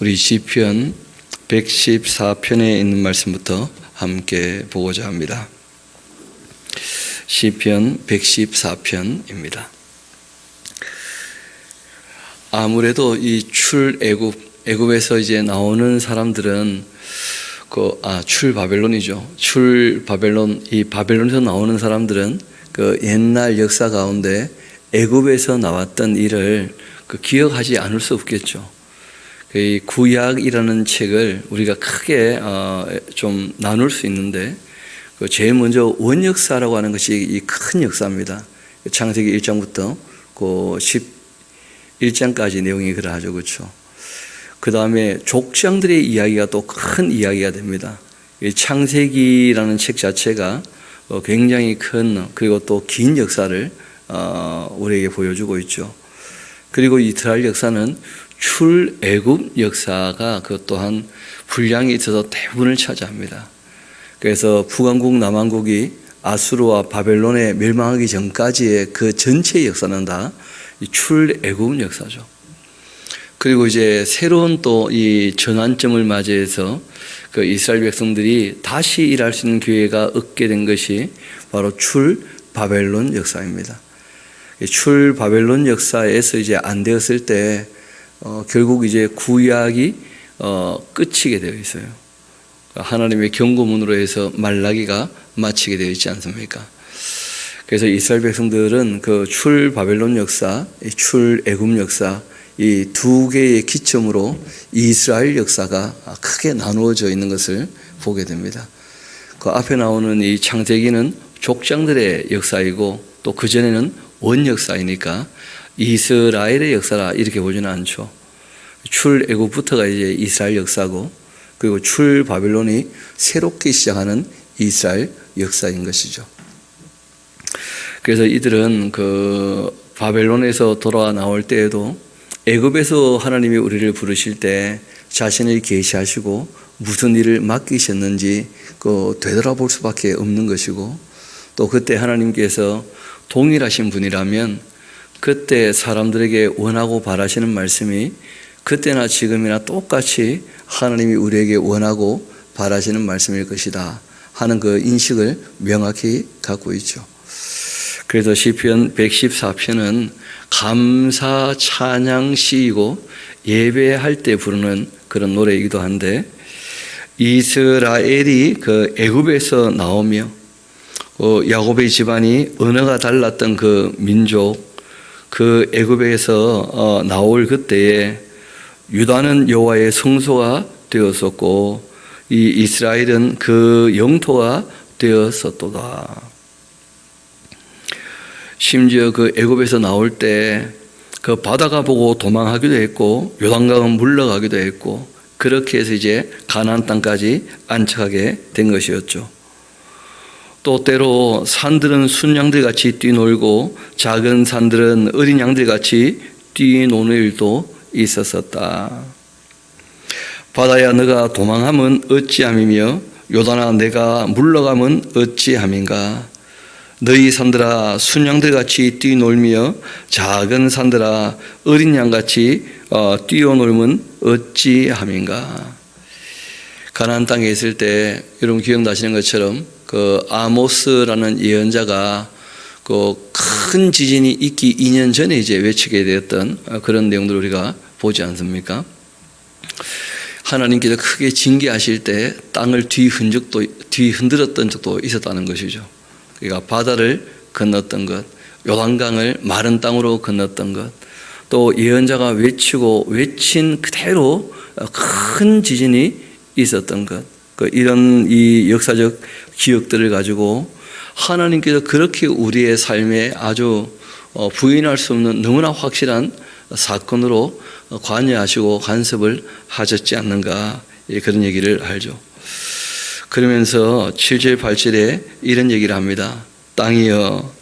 우리 시편 114편에 있는 말씀부터 함께 보고자 합니다. 시편 114편입니다. 아무래도 이 애굽에서 이제 나오는 사람들은 출바벨론이죠. 출바벨론, 이 바벨론에서 나오는 사람들은 그 옛날 역사 가운데 애굽에서 나왔던 일을 기억하지 않을 수 없겠죠. 이 구약이라는 책을 우리가 크게 좀 나눌 수 있는데, 제일 먼저 원역사라고 하는 것이 이 큰 역사입니다. 창세기 1장부터 11장까지 내용이 그러하죠. 그렇죠? 그 다음에 족장들의 이야기가 또 큰 이야기가 됩니다. 이 창세기라는 책 자체가 굉장히 큰, 그리고 또 긴 역사를 우리에게 보여주고 있죠. 그리고 이스라엘 역사는 출애굽 역사가 그것 또한 분량이 있어서 대부분을 차지합니다. 그래서 북왕국 남왕국이 아수르와 바벨론에 멸망하기 전까지의 그 전체 역사는 다 이 출애굽 역사죠. 그리고 이제 새로운 또 이 전환점을 맞이해서 그 이스라엘 백성들이 다시 일할 수 있는 기회가 얻게 된 것이 바로 출바벨론 역사입니다. 출바벨론 역사에서 이제 안 되었을 때 결국 이제 구약이 끝이게 되어 있어요. 하나님의 경고문으로 해서 말라기가 마치게 되어 있지 않습니까? 그래서 이스라엘 백성들은 그 출바벨론 역사, 출애굽 역사, 이 두 개의 기점으로 이스라엘 역사가 크게 나누어져 있는 것을 보게 됩니다. 그 앞에 나오는 이 창세기는 족장들의 역사이고, 또 그전에는 원역사이니까 이스라엘의 역사라 이렇게 보지는 않죠. 출애굽부터가 이제 이스라엘 역사고, 그리고 출바벨론이 새롭게 시작하는 이스라엘 역사인 것이죠. 그래서 이들은 그 바벨론에서 돌아와 나올 때에도 애굽에서 하나님이 우리를 부르실 때 자신을 계시하시고 무슨 일을 맡기셨는지 되돌아볼 수밖에 없는 것이고, 또 그때 하나님께서 동일하신 분이라면 그때 사람들에게 원하고 바라시는 말씀이 그때나 지금이나 똑같이 하나님이 우리에게 원하고 바라시는 말씀일 것이다 하는 그 인식을 명확히 갖고 있죠. 그래서 시편 114편은 감사 찬양 시이고 예배할 때 부르는 그런 노래이기도 한데, 이스라엘이 그 애굽에서 나오며 야곱의 집안이 언어가 달랐던 그 민족, 그 애굽에서 나올 그때에 유다는 여호와의 성소가 되었었고 이 이스라엘은 그 영토가 되었었도다. 심지어 그 애굽에서 나올 때 그 바다가 보고 도망하기도 했고 요단강은 물러가기도 했고, 그렇게 해서 이제 가나안 땅까지 안착하게 된 것이었죠. 또 때로 산들은 순양들 같이 뛰놀고 작은 산들은 어린 양들 같이 뛰노는 일도 있었었다. 바다야 너가 도망하면 어찌함이며 요단아 내가 물러가면 어찌함인가. 너희 산들아 순양들같이 뛰놀며 작은 산들아 어린 양같이 뛰어놀면 어찌함인가. 가나안 땅에 있을 때 여러분 기억나시는 것처럼 그 아모스라는 예언자가 그 큰 지진이 있기 2년 전에 이제 외치게 되었던 그런 내용들을 우리가 보지 않습니까? 하나님께서 크게 징계하실 때 땅을 뒤흔들었던 적도 있었다는 것이죠. 그러니까 바다를 건넜던 것, 요단강을 마른 땅으로 건넜던 것, 또 예언자가 외친 그대로 큰 지진이 있었던 것, 이런 이 역사적 기억들을 가지고 하나님께서 그렇게 우리의 삶에 아주 부인할 수 없는 너무나 확실한 사건으로 관여하시고 간섭을 하셨지 않는가, 그런 얘기를 하죠. 그러면서 7절 8절에 이런 얘기를 합니다. 땅이여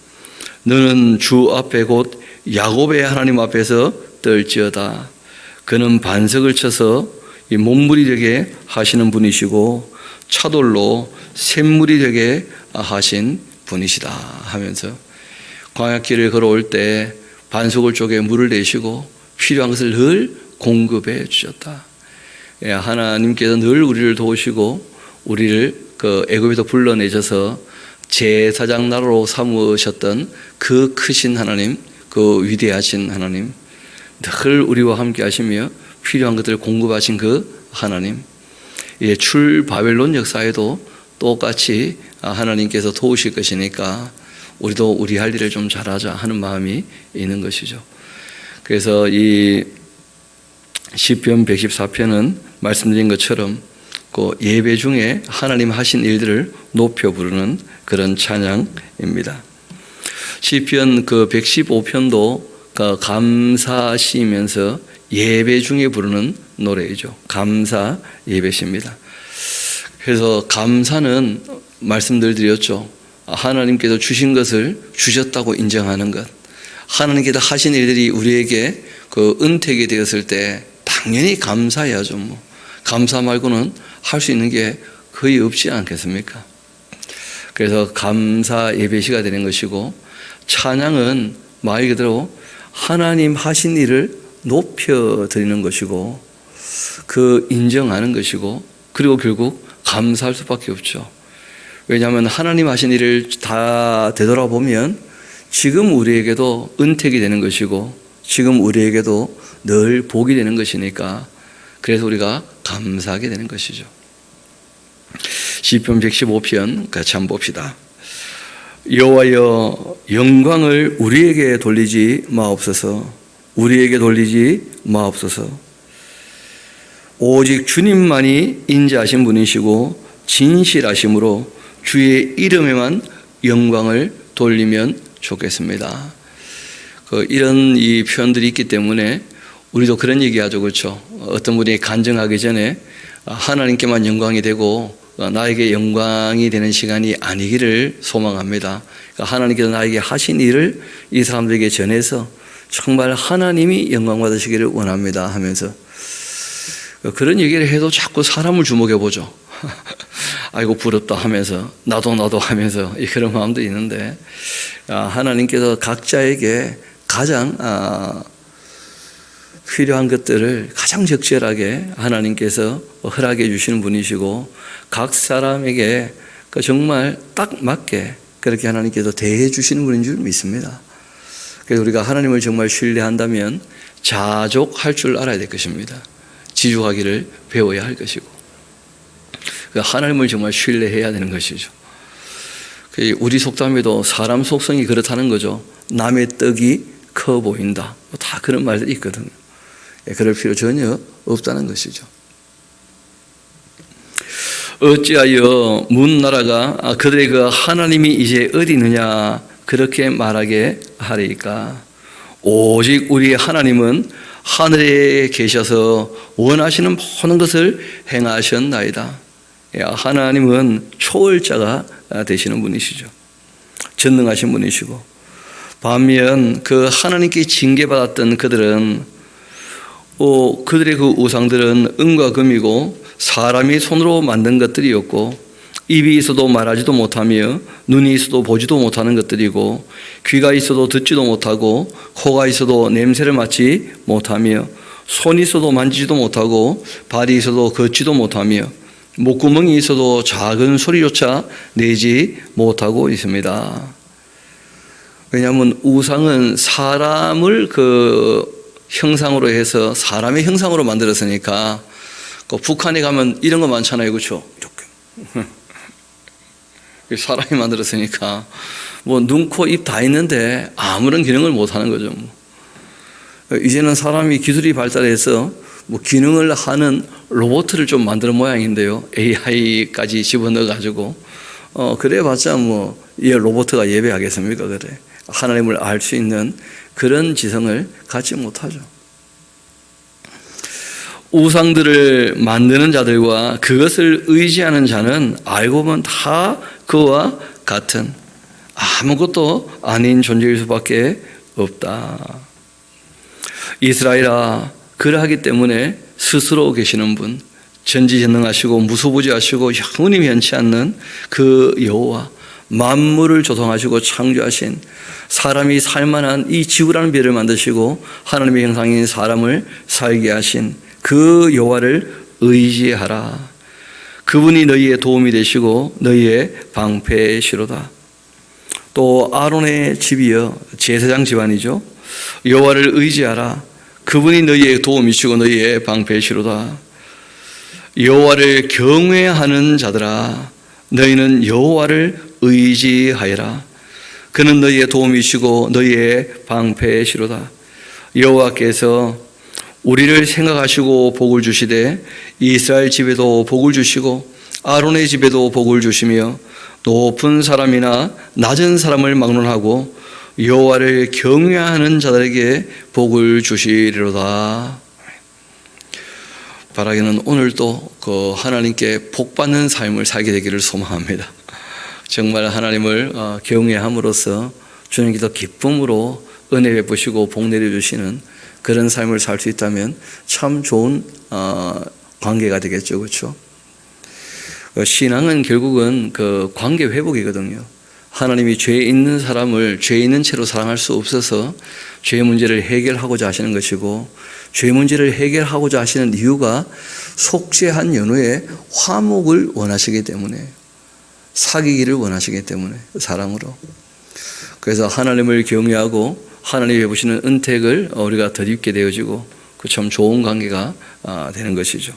너는 주 앞에 곧 야곱의 하나님 앞에서 떨지어다. 그는 반석을 쳐서 이 몸물이 되게 하시는 분이시고 차돌로 샘물이 되게 하신 분이시다 하면서 광야길을 걸어올 때 반석을 쪼개 물을 내시고 필요한 것을 늘 공급해 주셨다. 하나님께서 늘 우리를 도우시고 우리를 그 애굽에서 불러내셔서 제사장 나라로 삼으셨던 그 크신 하나님, 그 위대하신 하나님, 늘 우리와 함께 하시며 필요한 것들을 공급하신 그 하나님, 출 바벨론 역사에도 똑같이 하나님께서 도우실 것이니까 우리도 우리 할 일을 좀 잘하자 하는 마음이 있는 것이죠. 그래서 이 시편 114편은 말씀드린 것처럼 그 예배 중에 하나님 하신 일들을 높여 부르는 그런 찬양입니다. 시편 그 115편도 그 감사시면서 예배 중에 부르는 노래이죠. 감사 예배시입니다. 그래서 감사는 말씀들 드렸죠. 하나님께서 주신 것을 주셨다고 인정하는 것, 하나님께서 하신 일들이 우리에게 그 은택이 되었을 때 당연히 감사해야죠. 감사 말고는 할 수 있는 게 거의 없지 않겠습니까? 그래서 감사 예배시가 되는 것이고, 찬양은 말 그대로 하나님 하신 일을 높여드리는 것이고, 그 인정하는 것이고, 그리고 결국 감사할 수밖에 없죠. 왜냐하면 하나님 하신 일을 다 되돌아보면 지금 우리에게도 은택이 되는 것이고, 지금 우리에게도 늘 복이 되는 것이니까, 그래서 우리가 감사하게 되는 것이죠. 시편 115편 같이 한번 봅시다. 여호와여, 영광을 우리에게 돌리지 마옵소서. 우리에게 돌리지 마옵소서. 오직 주님만이 인자하신 분이시고 진실하심으로 주의 이름에만 영광을 돌리면 좋겠습니다. 이런 이 표현들이 있기 때문에 우리도 그런 얘기하죠. 그렇죠? 어떤 분이 간증하기 전에 하나님께만 영광이 되고 나에게 영광이 되는 시간이 아니기를 소망합니다. 그러니까 하나님께서 나에게 하신 일을 이 사람들에게 전해서 정말 하나님이 영광 받으시기를 원합니다 하면서 그런 얘기를 해도 자꾸 사람을 주목해 보죠. 아이고 부럽다 하면서 나도 하면서 그런 마음도 있는데, 하나님께서 각자에게 가장 필요한 것들을 가장 적절하게 하나님께서 허락해 주시는 분이시고, 각 사람에게 정말 딱 맞게 그렇게 하나님께서 대해 주시는 분인 줄 믿습니다. 그래서 우리가 하나님을 정말 신뢰한다면 자족할 줄 알아야 될 것입니다. 지족하기를 배워야 할 것이고, 하나님을 정말 신뢰해야 되는 것이죠. 우리 속담에도 사람 속성이 그렇다는 거죠. 남의 떡이 커 보인다, 다 그런 말들이 있거든요. 그럴 필요 전혀 없다는 것이죠. 어찌하여 문 나라가 그들의 그 하나님이 이제 어디 있느냐 그렇게 말하게 하리까? 오직 우리의 하나님은 하늘에 계셔서 원하시는 모든 것을 행하셨나이다. 하나님은 초월자가 되시는 분이시죠. 전능하신 분이시고, 반면 그 하나님께 징계받았던 그들은 그들의 그 우상들은 은과 금이고 사람이 손으로 만든 것들이었고, 입이 있어도 말하지도 못하며 눈이 있어도 보지도 못하는 것들이고, 귀가 있어도 듣지도 못하고 코가 있어도 냄새를 맡지 못하며 손이 있어도 만지지도 못하고 발이 있어도 걷지도 못하며 목구멍이 있어도 작은 소리조차 내지 못하고 있습니다. 왜냐하면 우상은 사람을 그 형상으로 해서 사람의 형상으로 만들었으니까, 북한에 가면 이런 거 많잖아요. 그렇죠? 이렇게 사람이 만들었으니까 눈, 코, 입 다 있는데 아무런 기능을 못 하는 거죠. 이제는 사람이 기술이 발달해서 기능을 하는 로봇을 좀 만드는 모양인데요. AI까지 집어넣어 가지고 그래봤자 이 로봇가 예배하겠습니까? 그래, 하나님을 알 수 있는 그런 지성을 갖지 못하죠. 우상들을 만드는 자들과 그것을 의지하는 자는 알고 보면 다 그와 같은 아무것도 아닌 존재일 수밖에 없다. 이스라엘아, 그러하기 때문에 스스로 계시는 분, 전지전능하시고 무소부지하시고 영원히 변치 않는 그 여호와, 만물을 조성하시고 창조하신, 사람이 살만한 이 지구라는 별을 만드시고 하나님의 형상인 사람을 살게 하신 그 여호와를 의지하라. 그분이 너희의 도움이 되시고 너희의 방패시로다. 또 아론의 집이여, 제사장 집안이죠. 여호와를 의지하라. 그분이 너희의 도움이시고 너희의 방패시로다. 여호와를 경외하는 자들아, 너희는 여호와를 의지하여라. 그는 너희의 도움이시고 너희의 방패시로다. 여호와께서 우리를 생각하시고 복을 주시되 이스라엘 집에도 복을 주시고 아론의 집에도 복을 주시며 높은 사람이나 낮은 사람을 막론하고 여호와를 경외하는 자들에게 복을 주시리로다. 바라기는 오늘도 그 하나님께 복받는 삶을 살게 되기를 소망합니다. 정말 하나님을 경외함으로써 주님께서 기쁨으로 은혜 베푸시고 복 내려주시는 그런 삶을 살 수 있다면 참 좋은 관계가 되겠죠. 그렇죠? 신앙은 결국은 그 관계 회복이거든요. 하나님이 죄 있는 사람을 죄 있는 채로 사랑할 수 없어서 죄 문제를 해결하고자 하시는 것이고, 죄 문제를 해결하고자 하시는 이유가 속죄한 연후에 화목을 원하시기 때문에, 사귀기를 원하시기 때문에, 사랑으로. 그래서 하나님을 경외하고 하나님이 베푸시는 은택을 우리가 덧입게 되어지고 그 참 좋은 관계가 되는 것이죠.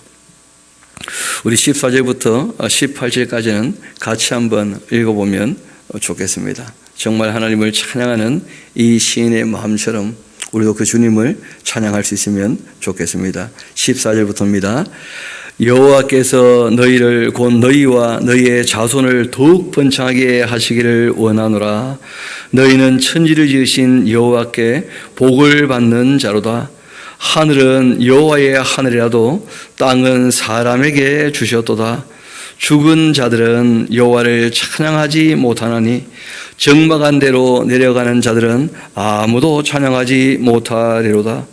우리 14절부터 18절까지는 같이 한번 읽어보면 좋겠습니다. 정말 하나님을 찬양하는 이 시인의 마음처럼 우리도 그 주님을 찬양할 수 있으면 좋겠습니다. 14절부터입니다. 여호와께서 너희를 곧 너희와 너희의 자손을 더욱 번창하게 하시기를 원하노라. 너희는 천지를 지으신 여호와께 복을 받는 자로다. 하늘은 여호와의 하늘이라도 땅은 사람에게 주셨도다. 죽은 자들은 여호와를 찬양하지 못하나니 적막한 데로 내려가는 자들은 아무도 찬양하지 못하리로다.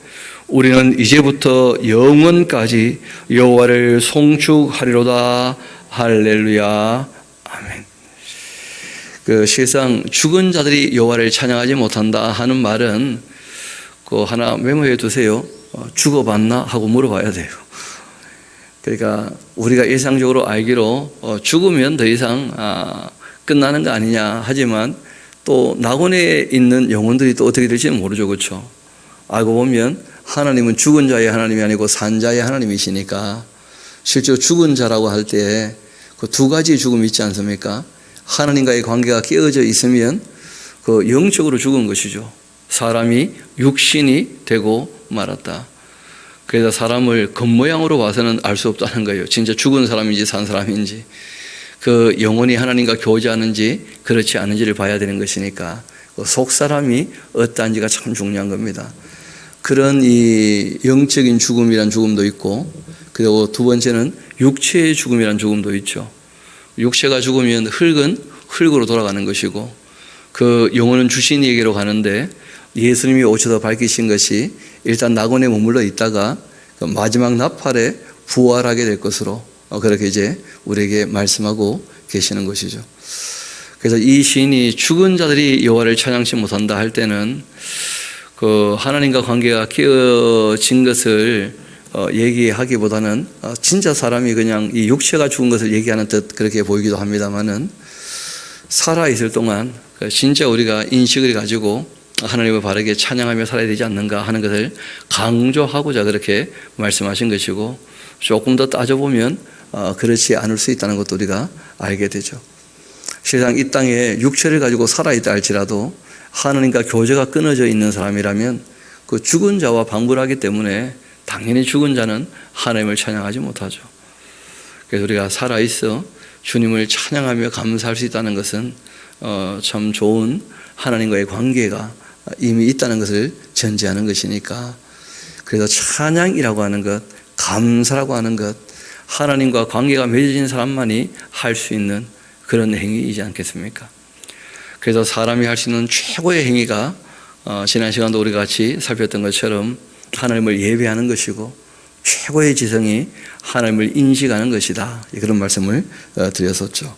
우리는 이제부터 영원까지 여호와를 송축하리로다. 할렐루야. 아멘. 그 실상 죽은 자들이 여호와를 찬양하지 못한다 하는 말은 그 하나 메모해 두세요. 죽어봤나 하고 물어봐야 돼요. 그러니까 우리가 일상적으로 알기로 죽으면 더 이상 끝나는 거 아니냐 하지만 또 낙원에 있는 영혼들이 또 어떻게 될지는 모르죠. 그렇죠? 알고 보면 하나님은 죽은 자의 하나님이 아니고 산 자의 하나님이시니까 실제로 죽은 자라고 할 때 그 두 가지 죽음이 있지 않습니까? 하나님과의 관계가 깨어져 있으면 그 영적으로 죽은 것이죠. 사람이 육신이 되고 말았다. 그래서 사람을 겉모양으로 봐서는 알 수 없다는 거예요. 진짜 죽은 사람인지 산 사람인지, 그 영혼이 하나님과 교제하는지 그렇지 않은지를 봐야 되는 것이니까 속 사람이 어떠한지가 참 중요한 겁니다. 그런 이 영적인 죽음이란 죽음도 있고, 그리고 두 번째는 육체의 죽음이란 죽음도 있죠. 육체가 죽으면 흙은 흙으로 돌아가는 것이고, 그 영혼은 주신이에게로 가는데 예수님이 오셔서 밝히신 것이 일단 낙원에 머물러 있다가 그 마지막 나팔에 부활하게 될 것으로 그렇게 이제 우리에게 말씀하고 계시는 것이죠. 그래서 이 시인이 죽은 자들이 여호와를 찬양치 못한다 할 때는 그 하나님과 관계가 깨어진 것을 얘기하기보다는 진짜 사람이 그냥 이 육체가 죽은 것을 얘기하는 듯 그렇게 보이기도 합니다만은, 살아있을 동안 진짜 우리가 인식을 가지고 하나님을 바르게 찬양하며 살아야 되지 않는가 하는 것을 강조하고자 그렇게 말씀하신 것이고, 조금 더 따져보면 그렇지 않을 수 있다는 것도 우리가 알게 되죠. 세상 이 땅에 육체를 가지고 살아있다 할지라도 하나님과 교제가 끊어져 있는 사람이라면 그 죽은 자와 방불하기 때문에 당연히 죽은 자는 하나님을 찬양하지 못하죠. 그래서 우리가 살아있어 주님을 찬양하며 감사할 수 있다는 것은 참 좋은 하나님과의 관계가 이미 있다는 것을 전제하는 것이니까, 그래서 찬양이라고 하는 것, 감사라고 하는 것, 하나님과 관계가 맺어진 사람만이 할 수 있는 그런 행위이지 않겠습니까? 그래서 사람이 할 수 있는 최고의 행위가 지난 시간도 우리 같이 살폈던 것처럼 하나님을 예배하는 것이고, 최고의 지성이 하나님을 인식하는 것이다. 그런 말씀을 드렸었죠.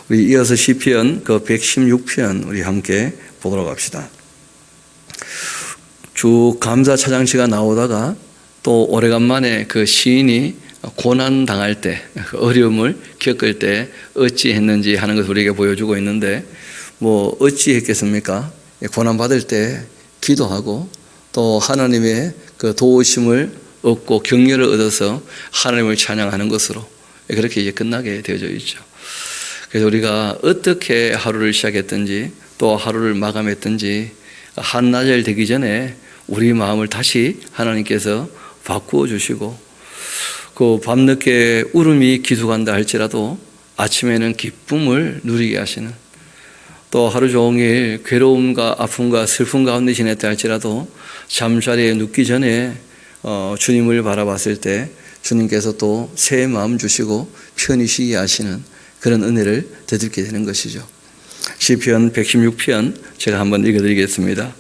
우리 이어서 시편 그 116편 우리 함께 보도록 합시다. 주 감사 찬양시가 나오다가 또 오래간만에 그 시인이 고난 당할 때, 어려움을 겪을 때 어찌 했는지 하는 것을 우리에게 보여주고 있는데, 뭐 어찌 했겠습니까? 고난 받을 때 기도하고 또 하나님의 그 도우심을 얻고 격려를 얻어서 하나님을 찬양하는 것으로 그렇게 이제 끝나게 되어져 있죠. 그래서 우리가 어떻게 하루를 시작했든지 또 하루를 마감했든지 한나절 되기 전에 우리 마음을 다시 하나님께서 바꾸어 주시고, 그 밤늦게 울음이 기숙한다 할지라도 아침에는 기쁨을 누리게 하시는, 또 하루 종일 괴로움과 아픔과 슬픔 가운데 지냈다 할지라도 잠자리에 눕기 전에 주님을 바라봤을 때 주님께서 또 새 마음 주시고 편히 쉬게 하시는 그런 은혜를 되찾게 되는 것이죠. 시편 116편 제가 한번 읽어드리겠습니다.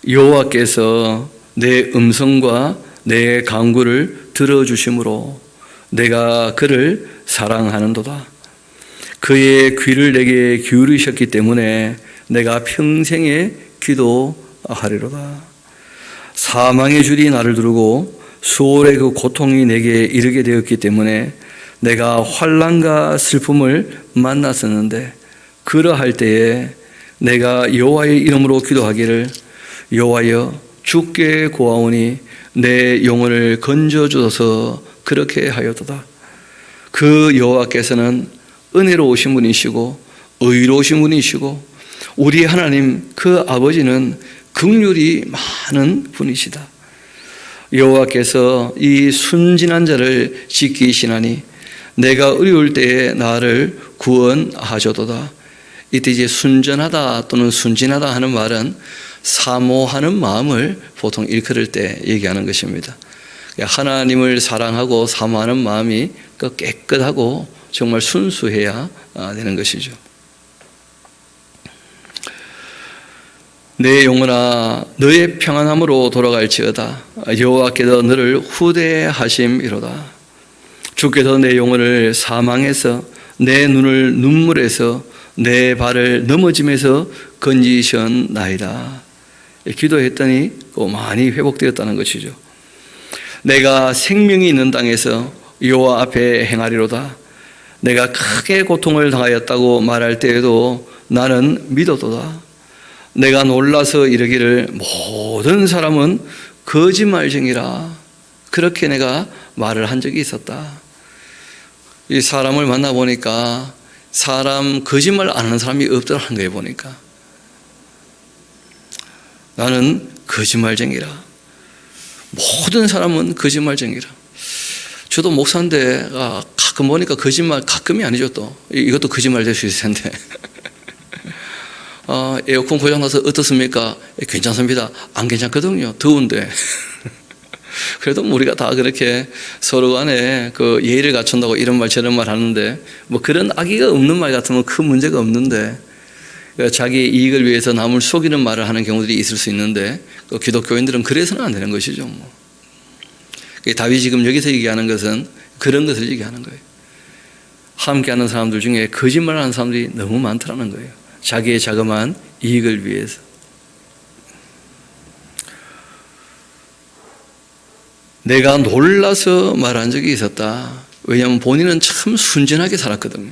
여호와께서 내 음성과 내 간구를 들어주심으로 내가 그를 사랑하는도다. 그의 귀를 내게 기울이셨기 때문에 내가 평생에 기도하리로다. 사망의 줄이 나를 두르고 수월의 그 고통이 내게 이르게 되었기 때문에 내가 환난과 슬픔을 만났었는데, 그러할 때에 내가 여호와의 이름으로 기도하기를, 여호와여 주께 고하오니 내 영혼을 건져주소서 그렇게 하였도다. 그 여호와께서는 은혜로우신 분이시고 의로우신 분이시고 우리 하나님 그 아버지는 긍휼이 많은 분이시다. 여호와께서 이 순진한 자를 지키시나니 내가 어려울 때에 나를 구원하셔도다. 이때 이제 순전하다 또는 순진하다 하는 말은 사모하는 마음을 보통 일컬을 때 얘기하는 것입니다. 하나님을 사랑하고 사모하는 마음이 깨끗하고 정말 순수해야 되는 것이죠. 내 영혼아 너의 평안함으로 돌아갈지어다. 여호와께서 너를 후대하심이로다. 주께서 내 영혼을 사망에서 내 눈을 눈물에서 내 발을 넘어짐에서 건지셨나이다. 기도했더니 많이 회복되었다는 것이죠. 내가 생명이 있는 땅에서 여호와 앞에 행하리로다. 내가 크게 고통을 당하였다고 말할 때에도 나는 믿었도다. 내가 놀라서 이르기를 모든 사람은 거짓말쟁이라. 그렇게 내가 말을 한 적이 있었다. 이 사람을 만나보니까 사람 거짓말 안 하는 사람이 없더라는 거예요. 보니까 나는 거짓말쟁이라. 모든 사람은 거짓말쟁이라. 저도 목사인데 가끔 보니까 거짓말, 가끔이 아니죠. 또 이것도 거짓말 될 수 있을 텐데 에어컨 고장나서 어떻습니까? 괜찮습니다. 안 괜찮거든요. 더운데 그래도 우리가 다 그렇게 서로 간에 그 예의를 갖춘다고 이런 말 저런 말 하는데, 뭐 그런 악의가 없는 말 같으면 큰 문제가 없는데, 자기 이익을 위해서 남을 속이는 말을 하는 경우들이 있을 수 있는데, 그 기독교인들은 그래서는 안 되는 것이죠. 뭐. 다윗이 지금 여기서 얘기하는 것은 그런 것을 얘기하는 거예요. 함께하는 사람들 중에 거짓말하는 사람들이 너무 많더라는 거예요. 자기의 자그마한 이익을 위해서. 내가 놀라서 말한 적이 있었다. 왜냐하면 본인은 참 순진하게 살았거든요.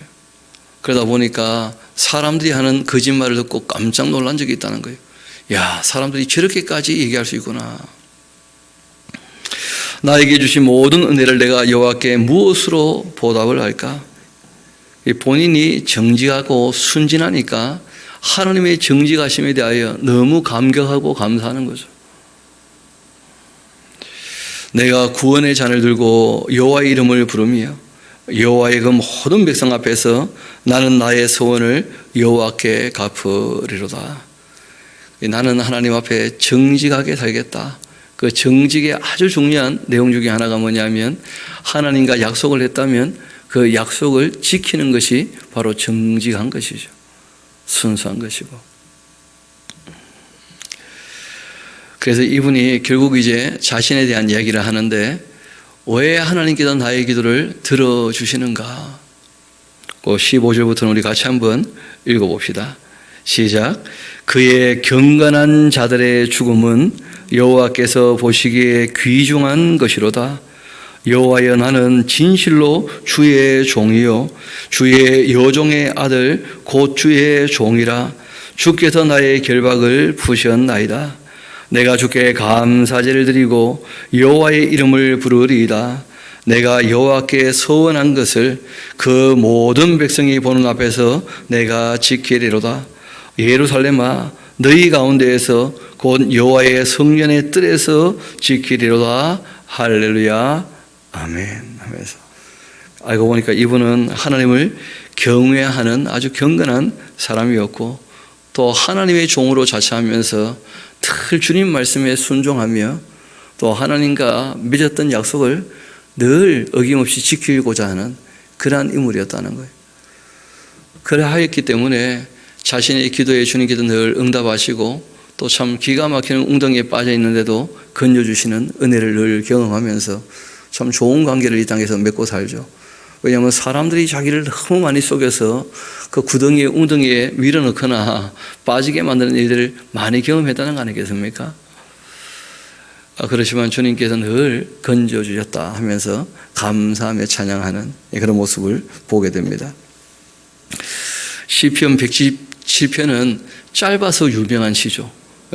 그러다 보니까 사람들이 하는 거짓말을 듣고 깜짝 놀란 적이 있다는 거예요. 야, 사람들이 저렇게까지 얘기할 수 있구나. 나에게 주신 모든 은혜를 내가 여호와께 무엇으로 보답을 할까? 본인이 정직하고 순진하니까 하나님의 정직하심에 대하여 너무 감격하고 감사하는 거죠. 내가 구원의 잔을 들고 여호와의 이름을 부르며 여호와의 그 모든 백성 앞에서 나는 나의 소원을 여호와께 갚으리로다. 나는 하나님 앞에 정직하게 살겠다. 그 정직의 아주 중요한 내용 중에 하나가 뭐냐면, 하나님과 약속을 했다면 그 약속을 지키는 것이 바로 정직한 것이죠. 순수한 것이고. 그래서 이분이 결국 이제 자신에 대한 이야기를 하는데, 왜 하나님께서 나의 기도를 들어주시는가? 그 15절부터는 우리 같이 한번 읽어봅시다. 시작. 그의 경건한 자들의 죽음은 여호와께서 보시기에 귀중한 것이로다. 여호와여, 나는 진실로 주의 종이요 주의 여종의 아들 곧 주의 종이라. 주께서 나의 결박을 푸셨나이다. 내가 주께 감사제를 드리고 여호와의 이름을 부르리이다. 내가 여호와께 서원한 것을 그 모든 백성이 보는 앞에서 내가 지키리로다. 예루살렘아, 너희 가운데에서 곧 여호와의 성전의 뜰에서 지키리로다. 할렐루야, 아멘 하면서, 알고 보니까 이분은 하나님을 경외하는 아주 경건한 사람이었고, 또 하나님의 종으로 자처하면서 늘 주님 말씀에 순종하며 또 하나님과 맺었던 약속을 늘 어김없이 지키고자 하는 그러한 인물이었다는 거예요. 그러하였기 때문에 자신의 기도에 주님께서 늘 응답하시고, 또 참 기가 막히는 웅덩이에 빠져 있는데도 건져주시는 은혜를 늘 경험하면서 참 좋은 관계를 이 땅에서 맺고 살죠. 왜냐하면 사람들이 자기를 너무 많이 속여서 그 구덩이에 웅덩이에 밀어넣거나 빠지게 만드는 일들을 많이 경험했다는 거 아니겠습니까? 그렇지만 주님께서 늘 건져주셨다 하면서 감사하며 찬양하는 그런 모습을 보게 됩니다. 시편 117편은 짧아서 유명한 시죠.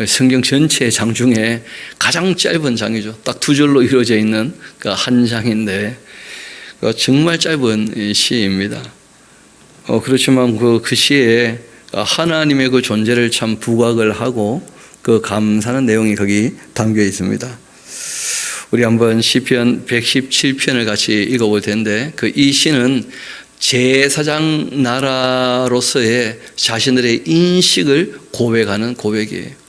성경 전체의 장 중에 가장 짧은 장이죠. 딱 두 절로 이루어져 있는 그 한 장인데 정말 짧은 시입니다. 그렇지만 그 시에 하나님의 그 존재를 참 부각을 하고 그 감사하는 내용이 거기 담겨 있습니다. 우리 한번 시편 117편을 같이 읽어볼 텐데, 이 시는 제사장 나라로서의 자신들의 인식을 고백하는 고백이에요.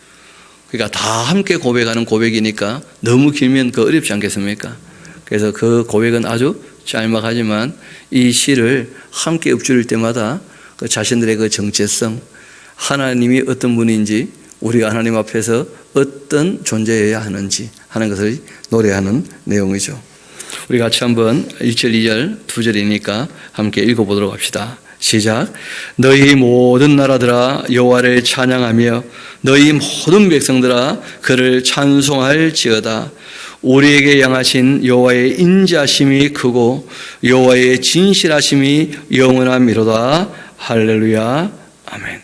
그러니까 다 함께 고백하는 고백이니까 너무 길면 어렵지 않겠습니까? 그래서 그 고백은 아주 짤막하지만 이 시를 함께 읊조릴 때마다 그 자신들의 그 정체성, 하나님이 어떤 분인지, 우리가 하나님 앞에서 어떤 존재여야 하는지 하는 것을 노래하는 내용이죠. 우리 같이 한번 1절, 2절, 2절이니까 함께 읽어보도록 합시다. 시작. 너희 모든 나라들아 여호와를 찬양하며 너희 모든 백성들아 그를 찬송할지어다. 우리에게 향하신 여호와의 인자심이 크고 여호와의 진실하심이 영원함이로다. 할렐루야, 아멘.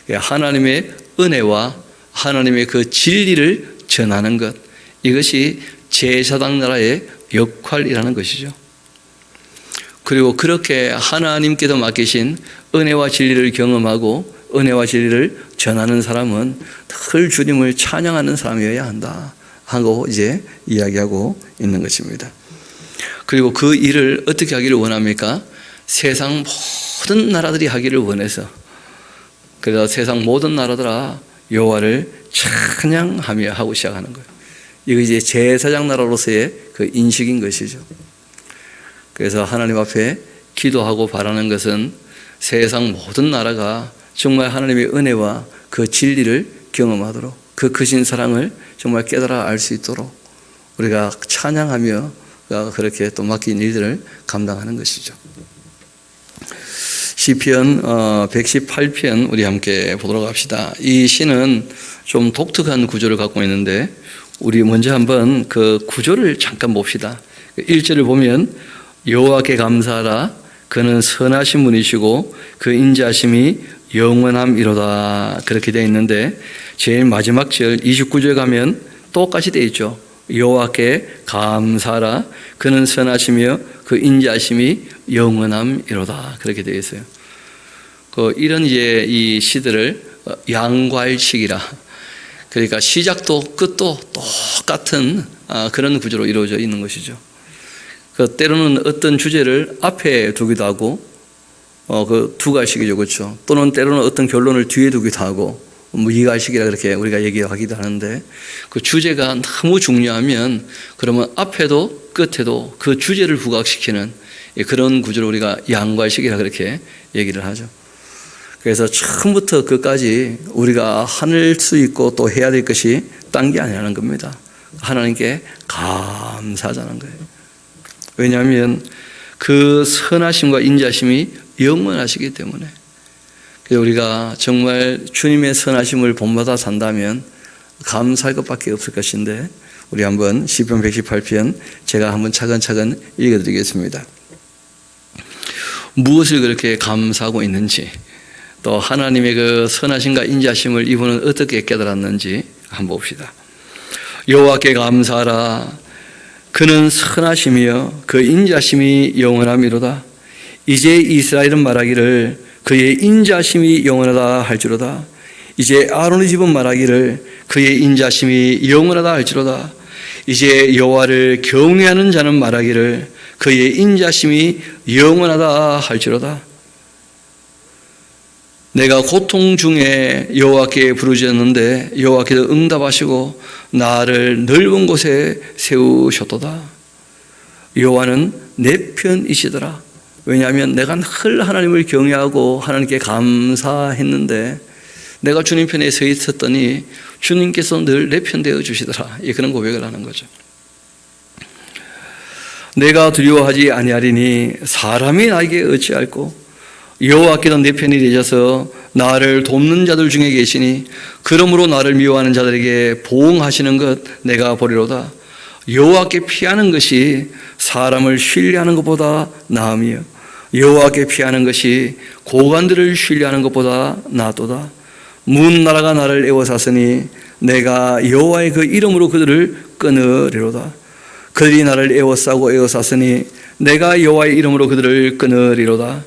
하나님의 은혜와 하나님의 그 진리를 전하는 것, 이것이 제사장 나라의 역할이라는 것이죠. 그리고 그렇게 하나님께서 맡기신 은혜와 진리를 경험하고 은혜와 진리를 전하는 사람은 늘 주님을 찬양하는 사람이어야 한다 하고 이제 이야기하고 있는 것입니다. 그리고 그 일을 어떻게 하기를 원합니까? 세상 모든 나라들이 하기를 원해서, 그래서 세상 모든 나라들아 여호와를 찬양하며 하고 시작하는 거예요. 이거 이제 제사장 나라로서의 그 인식인 것이죠. 그래서 하나님 앞에 기도하고 바라는 것은 세상 모든 나라가 정말 하나님의 은혜와 그 진리를 경험하도록, 그 크신 사랑을 정말 깨달아 알 수 있도록 우리가 찬양하며 그렇게 또 맡긴 일들을 감당하는 것이죠. 시편 118편 우리 함께 보도록 합시다. 이 시는 좀 독특한 구조를 갖고 있는데, 우리 먼저 한번 그 구조를 잠깐 봅시다. 1절을 보면 여호와께 감사하라, 그는 선하신 분이시고 그 인자심이 영원함이로다, 그렇게 되어 있는데, 제일 마지막 절 29절 가면 똑같이 되어 있죠. 여호와께 감사하라, 그는 선하시며 그 인자심이 영원함이로다, 그렇게 되어 있어요. 이런 이제 이 시들을 양괄식이라, 그러니까 시작도 끝도 똑같은 그런 구조로 이루어져 있는 것이죠. 때로는 어떤 주제를 앞에 두기도 하고, 그 두 갈식이죠, 그렇죠? 또는 때로는 어떤 결론을 뒤에 두기도 하고, 이갈식이라 그렇게 우리가 얘기하기도 하는데, 그 주제가 너무 중요하면 그러면 앞에도 끝에도 그 주제를 부각시키는 그런 구조를 우리가 양괄식이라 그렇게 얘기를 하죠. 그래서 처음부터 끝까지 우리가 할 수 있고 또 해야 될 것이 딴 게 아니라는 겁니다. 하나님께 감사하자는 거예요. 왜냐하면 그 선하심과 인자심이 영원하시기 때문에. 그래서 우리가 정말 주님의 선하심을 본받아 산다면 감사할 것밖에 없을 것인데, 우리 한번 시편 118편 제가 한번 차근차근 읽어드리겠습니다. 무엇을 그렇게 감사하고 있는지, 또 하나님의 그 선하심과 인자심을 이분은 어떻게 깨달았는지 한번 봅시다. 여호와께 감사하라. 그는 선하시며 그 인자심이 영원함이로다. 이제 이스라엘은 말하기를 그의 인자심이 영원하다 할지로다. 이제 아론의 집은 말하기를 그의 인자심이 영원하다 할지로다. 이제 여호와를 경외하는 자는 말하기를 그의 인자심이 영원하다 할지로다. 내가 고통 중에 여호와께 부르짖었는데 여호와께서 응답하시고 나를 넓은 곳에 세우셨도다. 여호와는 내 편이시더라. 왜냐하면 내가 늘 하나님을 경외하고 하나님께 감사했는데 내가 주님 편에 서 있었더니 주님께서 늘 내 편 되어 주시더라. 그런 고백을 하는 거죠. 내가 두려워하지 아니하리니 사람이 나에게 어찌할꼬. 여호와께서 내 편이 되셔서 나를 돕는 자들 중에 계시니 그러므로 나를 미워하는 자들에게 보응하시는 것 내가 보리로다. 여호와께 피하는 것이 사람을 신뢰하는 것보다 나음이요 여호와께 피하는 것이 고관들을 신뢰하는 것보다 낫도다. 문 나라가 나를 애워쌌으니 내가 여호와의 그 이름으로 그들을 끊으리로다. 그들이 나를 애워쌌으니 내가 여호와의 이름으로 그들을 끊으리로다.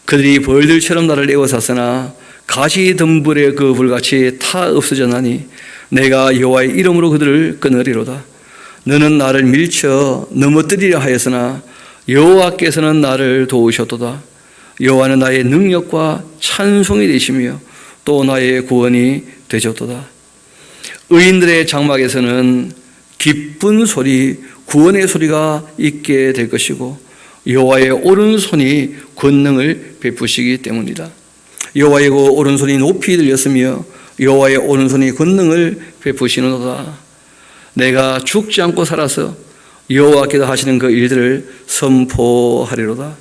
그들이 벌들처럼 나를 애워쌌으나 가시덤불의 그 불같이 타 없어졌나니 내가 여호와의 이름으로 그들을 끊으리로다. 너는 나를 밀쳐 넘어뜨리려 하였으나 여호와께서는 나를 도우셨도다. 여호와는 나의 능력과 찬송이 되시며 또 나의 구원이 되셨도다. 의인들의 장막에서는 기쁜 소리, 구원의 소리가 있게 될 것이고 여호와의 오른손이 권능을 베푸시기 때문이다. 여호와의 그 오른손이 높이 들렸으며 여호와의 오른손이 권능을 베푸시는도다. 내가 죽지 않고 살아서 여호와께서 하시는 그 일들을 선포하리로다.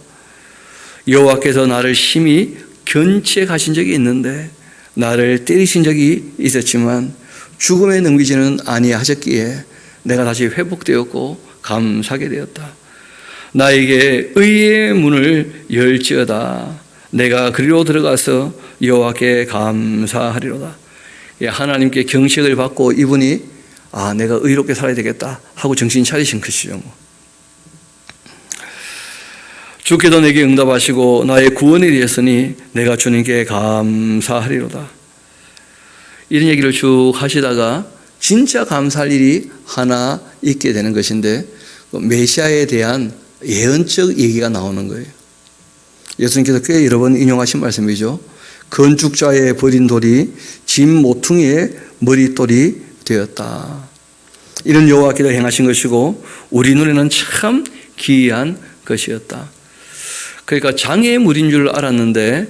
여호와께서 나를 심히 견책하신 적이 있는데 나를 때리신 적이 있었지만 죽음에 넘기지는 아니하셨기에 내가 다시 회복되었고 감사하게 되었다. 나에게 의의 문을 열지어다. 내가 그리로 들어가서 여호와께 감사하리로다. 하나님께 경책을 받고 이분이 내가 의롭게 살아야 되겠다 하고 정신 차리신 것이죠. 주께서 내게 응답하시고 나의 구원이 되었으니 내가 주님께 감사하리로다. 이런 얘기를 쭉 하시다가 진짜 감사할 일이 하나 있게 되는 것인데 메시아에 대한 예언적 얘기가 나오는 거예요. 예수님께서 꽤 여러 번 인용하신 말씀이죠. 건축자의 버린 돌이 진 모퉁이의 머릿돌이 되었다. 이런 여호와께서 행하신 것이고 우리 눈에는 참 기이한 것이었다. 그러니까 장애물인 줄 알았는데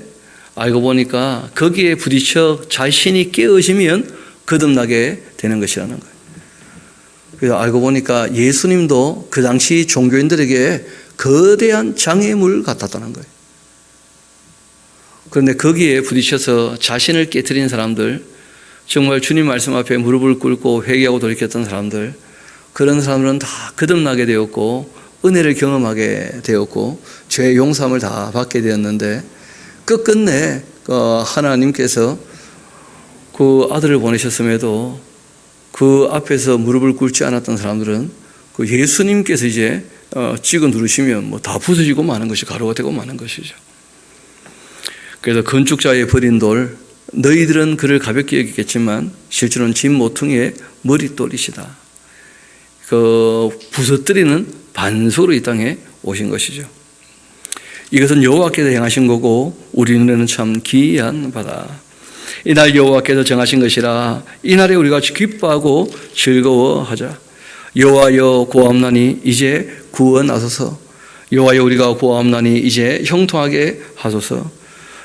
알고 보니까 거기에 부딪혀 자신이 깨어지면 거듭나게 되는 것이라는 거예요. 그래서 알고 보니까 예수님도 그 당시 종교인들에게 거대한 장애물 같았다는 거예요. 그런데 거기에 부딪혀서 자신을 깨트린 사람들, 정말 주님 말씀 앞에 무릎을 꿇고 회개하고 돌이켰던 사람들, 그런 사람들은 다 거듭나게 되었고 은혜를 경험하게 되었고 죄의 용서함을 다 받게 되었는데 끝끝내 하나님께서 그 아들을 보내셨음에도 그 앞에서 무릎을 꿇지 않았던 사람들은 그 예수님께서 이제 찍어 누르시면 뭐 다 부서지고 마는 것이 가루가 되고 마는 것이죠. 그래서 건축자의 버린 돌, 너희들은 그를 가볍게 여기겠지만 실제로는 진 모퉁이의 머릿돌이시다. 그 부서뜨리는 반석으로 이 땅에 오신 것이죠. 이것은 여호와께서 행하신 거고 우리 눈에는 참 기이한 바다. 이날 여호와께서 정하신 것이라 이날에 우리가 기뻐하고 즐거워하자. 여호와여 구하옵나니 이제 구원하소서. 여호와여 우리가 구하옵나니 이제 형통하게 하소서.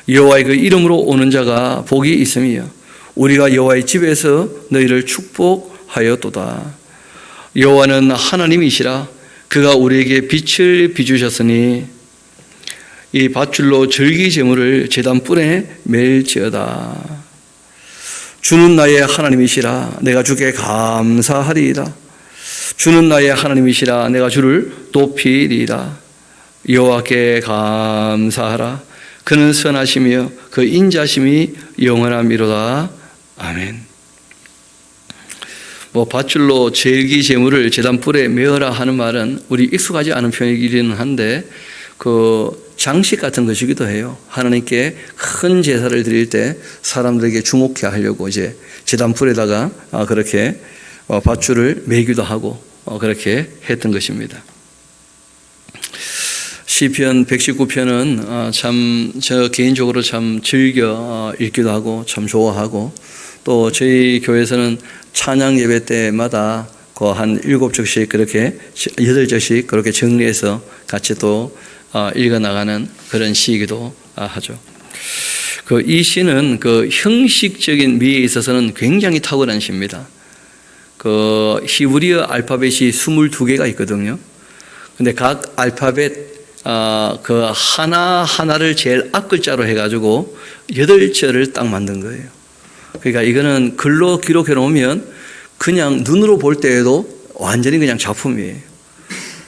여호와의 그 이름으로 오는 자가 복이 있으며 우리가 여호와의 집에서 너희를 축복하였도다. 여호와는 하나님이시라. 그가 우리에게 빛을 비추셨으니 이 밧줄로 절기 제물을 제단 뿔에 맬지어다. 주는 나의 하나님이시라. 내가 주께 감사하리이다. 주는 나의 하나님이시라. 내가 주를 높이리라. 여호와께 감사하라. 그는 선하시며 그 인자심이 영원함이로다. 아멘. 밧줄로 절기 제물을 제단불에 메어라 하는 말은 우리 익숙하지 않은 표현이기는 한데 장식 같은 것이기도 해요. 하나님께 큰 제사를 드릴 때 사람들에게 주목해 하려고 이제 제단불에다가 그렇게 밧줄을 매기도 하고 그렇게 했던 것입니다. 시편 119편은 저 개인적으로 참 즐겨 읽기도 하고 참 좋아하고, 또 저희 교회에서는 찬양 예배 때마다 한 7절씩 그렇게 8절씩 그렇게 정리해서 같이 또 읽어 나가는 그런 시이기도 하죠. 이 시는 형식적인 미에 있어서는 굉장히 탁월한 시입니다. 히브리어 알파벳이 22개가 있거든요. 근데 각 알파벳 하나하나를 제일 앞글자로 해가지고 8절을 딱 만든 거예요. 그러니까 이거는 글로 기록해 놓으면 그냥 눈으로 볼 때에도 완전히 그냥 작품이에요.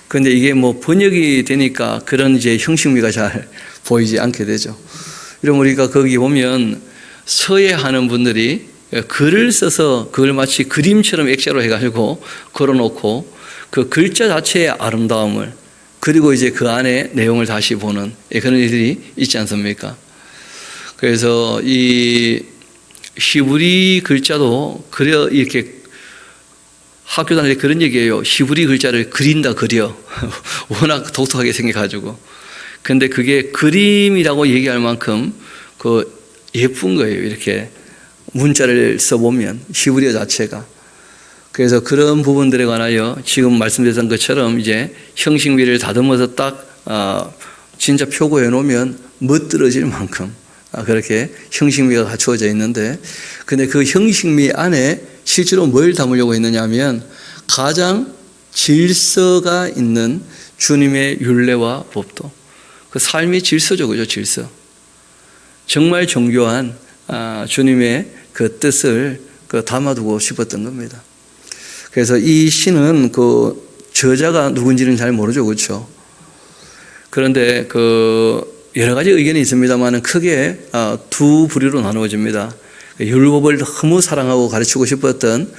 그런데 이게 번역이 되니까 그런 이제 형식미가 잘 보이지 않게 되죠. 이러면 우리가 거기 보면 서예하는 분들이 글을 써서 그걸 마치 그림처럼 액자로 해가지고 걸어놓고 그 글자 자체의 아름다움을, 그리고 이제 그 안에 내용을 다시 보는 그런 일들이 있지 않습니까? 그래서 이 히브리 글자도 이렇게 학교 다닐 때 그런 얘기예요. 히브리 글자를 그린다 그려. 워낙 독특하게 생겨가지고. 근데 그게 그림이라고 얘기할 만큼 예쁜 거예요. 이렇게 문자를 써보면 히브리어 자체가. 그래서 그런 부분들에 관하여 지금 말씀드렸던 것처럼 이제 형식미를 다듬어서 딱 진짜 표고해 놓으면 멋들어질 만큼 그렇게 형식미가 갖추어져 있는데, 근데 그 형식미 안에 실제로 뭘 담으려고 했느냐 하면 가장 질서가 있는 주님의 율례와 법도, 그 삶의 질서죠. 그죠? 질서. 정말 정교한 주님의 그 뜻을 담아두고 싶었던 겁니다. 그래서 이 시는 저자가 누군지는 잘 모르죠. 그렇죠? 그런데 여러 가지 의견이 있습니다만 크게 두 부류로 나누어집니다. 율법을 너무 사랑하고 가르치고 싶었던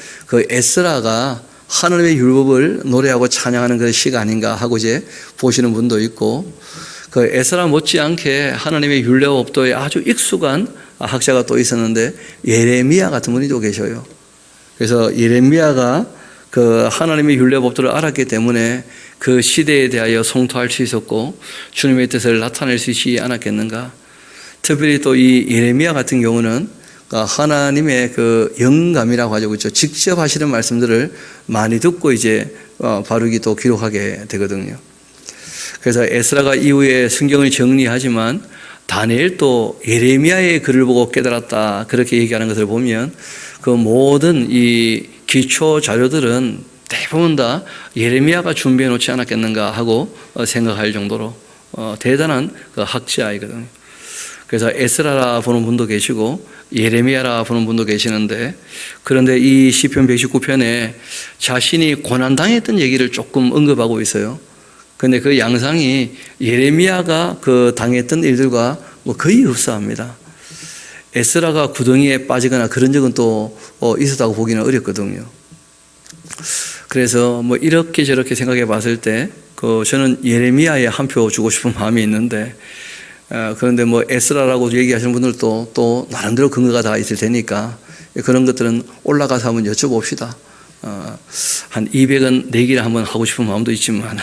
에스라가 하나님의 율법을 노래하고 찬양하는 그 시가 아닌가 하고 이제 보시는 분도 있고, 에스라 못지않게 하나님의 율례와 법도에 아주 익숙한 학자가 또 있었는데 예레미야 같은 분이 또 계셔요. 그래서 예레미야가 하나님의 율례 법도를 알았기 때문에 그 시대에 대하여 송토할 수 있었고 주님의 뜻을 나타낼 수 있지 않았겠는가. 특별히 또 이 예레미야 같은 경우는 하나님의 영감이라고 하죠. 그렇죠? 직접 하시는 말씀들을 많이 듣고 이제 바룩이 또 기록하게 되거든요. 그래서 에스라가 이후에 성경을 정리하지만 다니엘도 예레미야의 글을 보고 깨달았다 그렇게 얘기하는 것을 보면 모든 이 기초 자료들은 대부분 다 예레미야가 준비해 놓지 않았겠는가 하고 생각할 정도로 대단한 학자이거든요. 그래서 에스라라 보는 분도 계시고 예레미야라 보는 분도 계시는데, 그런데 이 시편 119편에 자신이 고난당했던 얘기를 조금 언급하고 있어요. 그런데 그 양상이 예레미야가 당했던 일들과 거의 흡사합니다. 에스라가 구덩이에 빠지거나 그런 적은 또 있었다고 보기는 어렵거든요. 그래서 이렇게 저렇게 생각해 봤을 때 저는 예레미야에 한 표 주고 싶은 마음이 있는데, 그런데 에스라라고 얘기하시는 분들도 또 나름대로 근거가 다 있을 테니까 그런 것들은 올라가서 한번 여쭤봅시다. 한 200원 내기를 한번 하고 싶은 마음도 있지만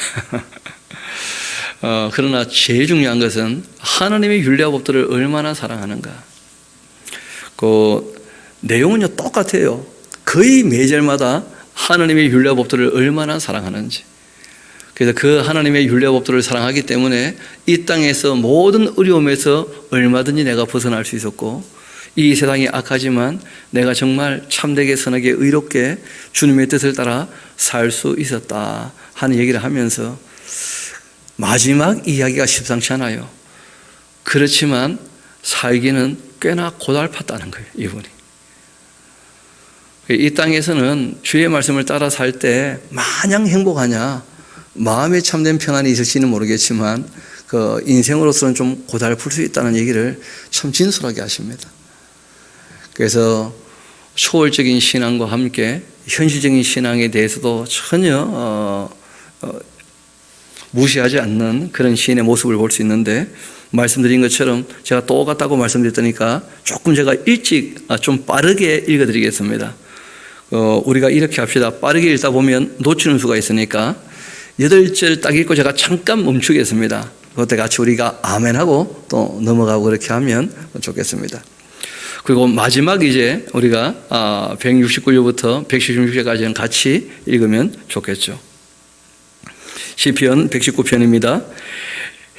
그러나 제일 중요한 것은 하나님의 율례와 법도를 얼마나 사랑하는가. 내용은요 똑같아요. 거의 매절마다 하나님의 율례와 법도를 얼마나 사랑하는지. 그래서 그 하나님의 율례와 법도를 사랑하기 때문에 이 땅에서 모든 어려움에서 얼마든지 내가 벗어날 수 있었고, 이 세상이 악하지만 내가 정말 참되게 선하게 의롭게 주님의 뜻을 따라 살 수 있었다 하는 얘기를 하면서 마지막 이야기가 심상치 않아요. 그렇지만 살기는 꽤나 고달팠다는 거예요, 이분이. 이 땅에서는 주의 말씀을 따라 살 때 마냥 행복하냐, 마음에 참된 평안이 있을지는 모르겠지만 그 인생으로서는 좀 고달플 수 있다는 얘기를 참 진솔하게 하십니다. 그래서 초월적인 신앙과 함께 현실적인 신앙에 대해서도 전혀 무시하지 않는 그런 시인의 모습을 볼 수 있는데, 말씀드린 것처럼 제가 똑같다고 말씀드렸다니까 조금 제가 일찍 좀 빠르게 읽어드리겠습니다. 우리가 이렇게 합시다. 빠르게 읽다 보면 놓치는 수가 있으니까 8절 딱 읽고 제가 잠깐 멈추겠습니다. 그때 같이 우리가 아멘하고 또 넘어가고 그렇게 하면 좋겠습니다. 그리고 마지막 이제 우리가 169절부터 176절까지는 같이 읽으면 좋겠죠. 시편 119편입니다.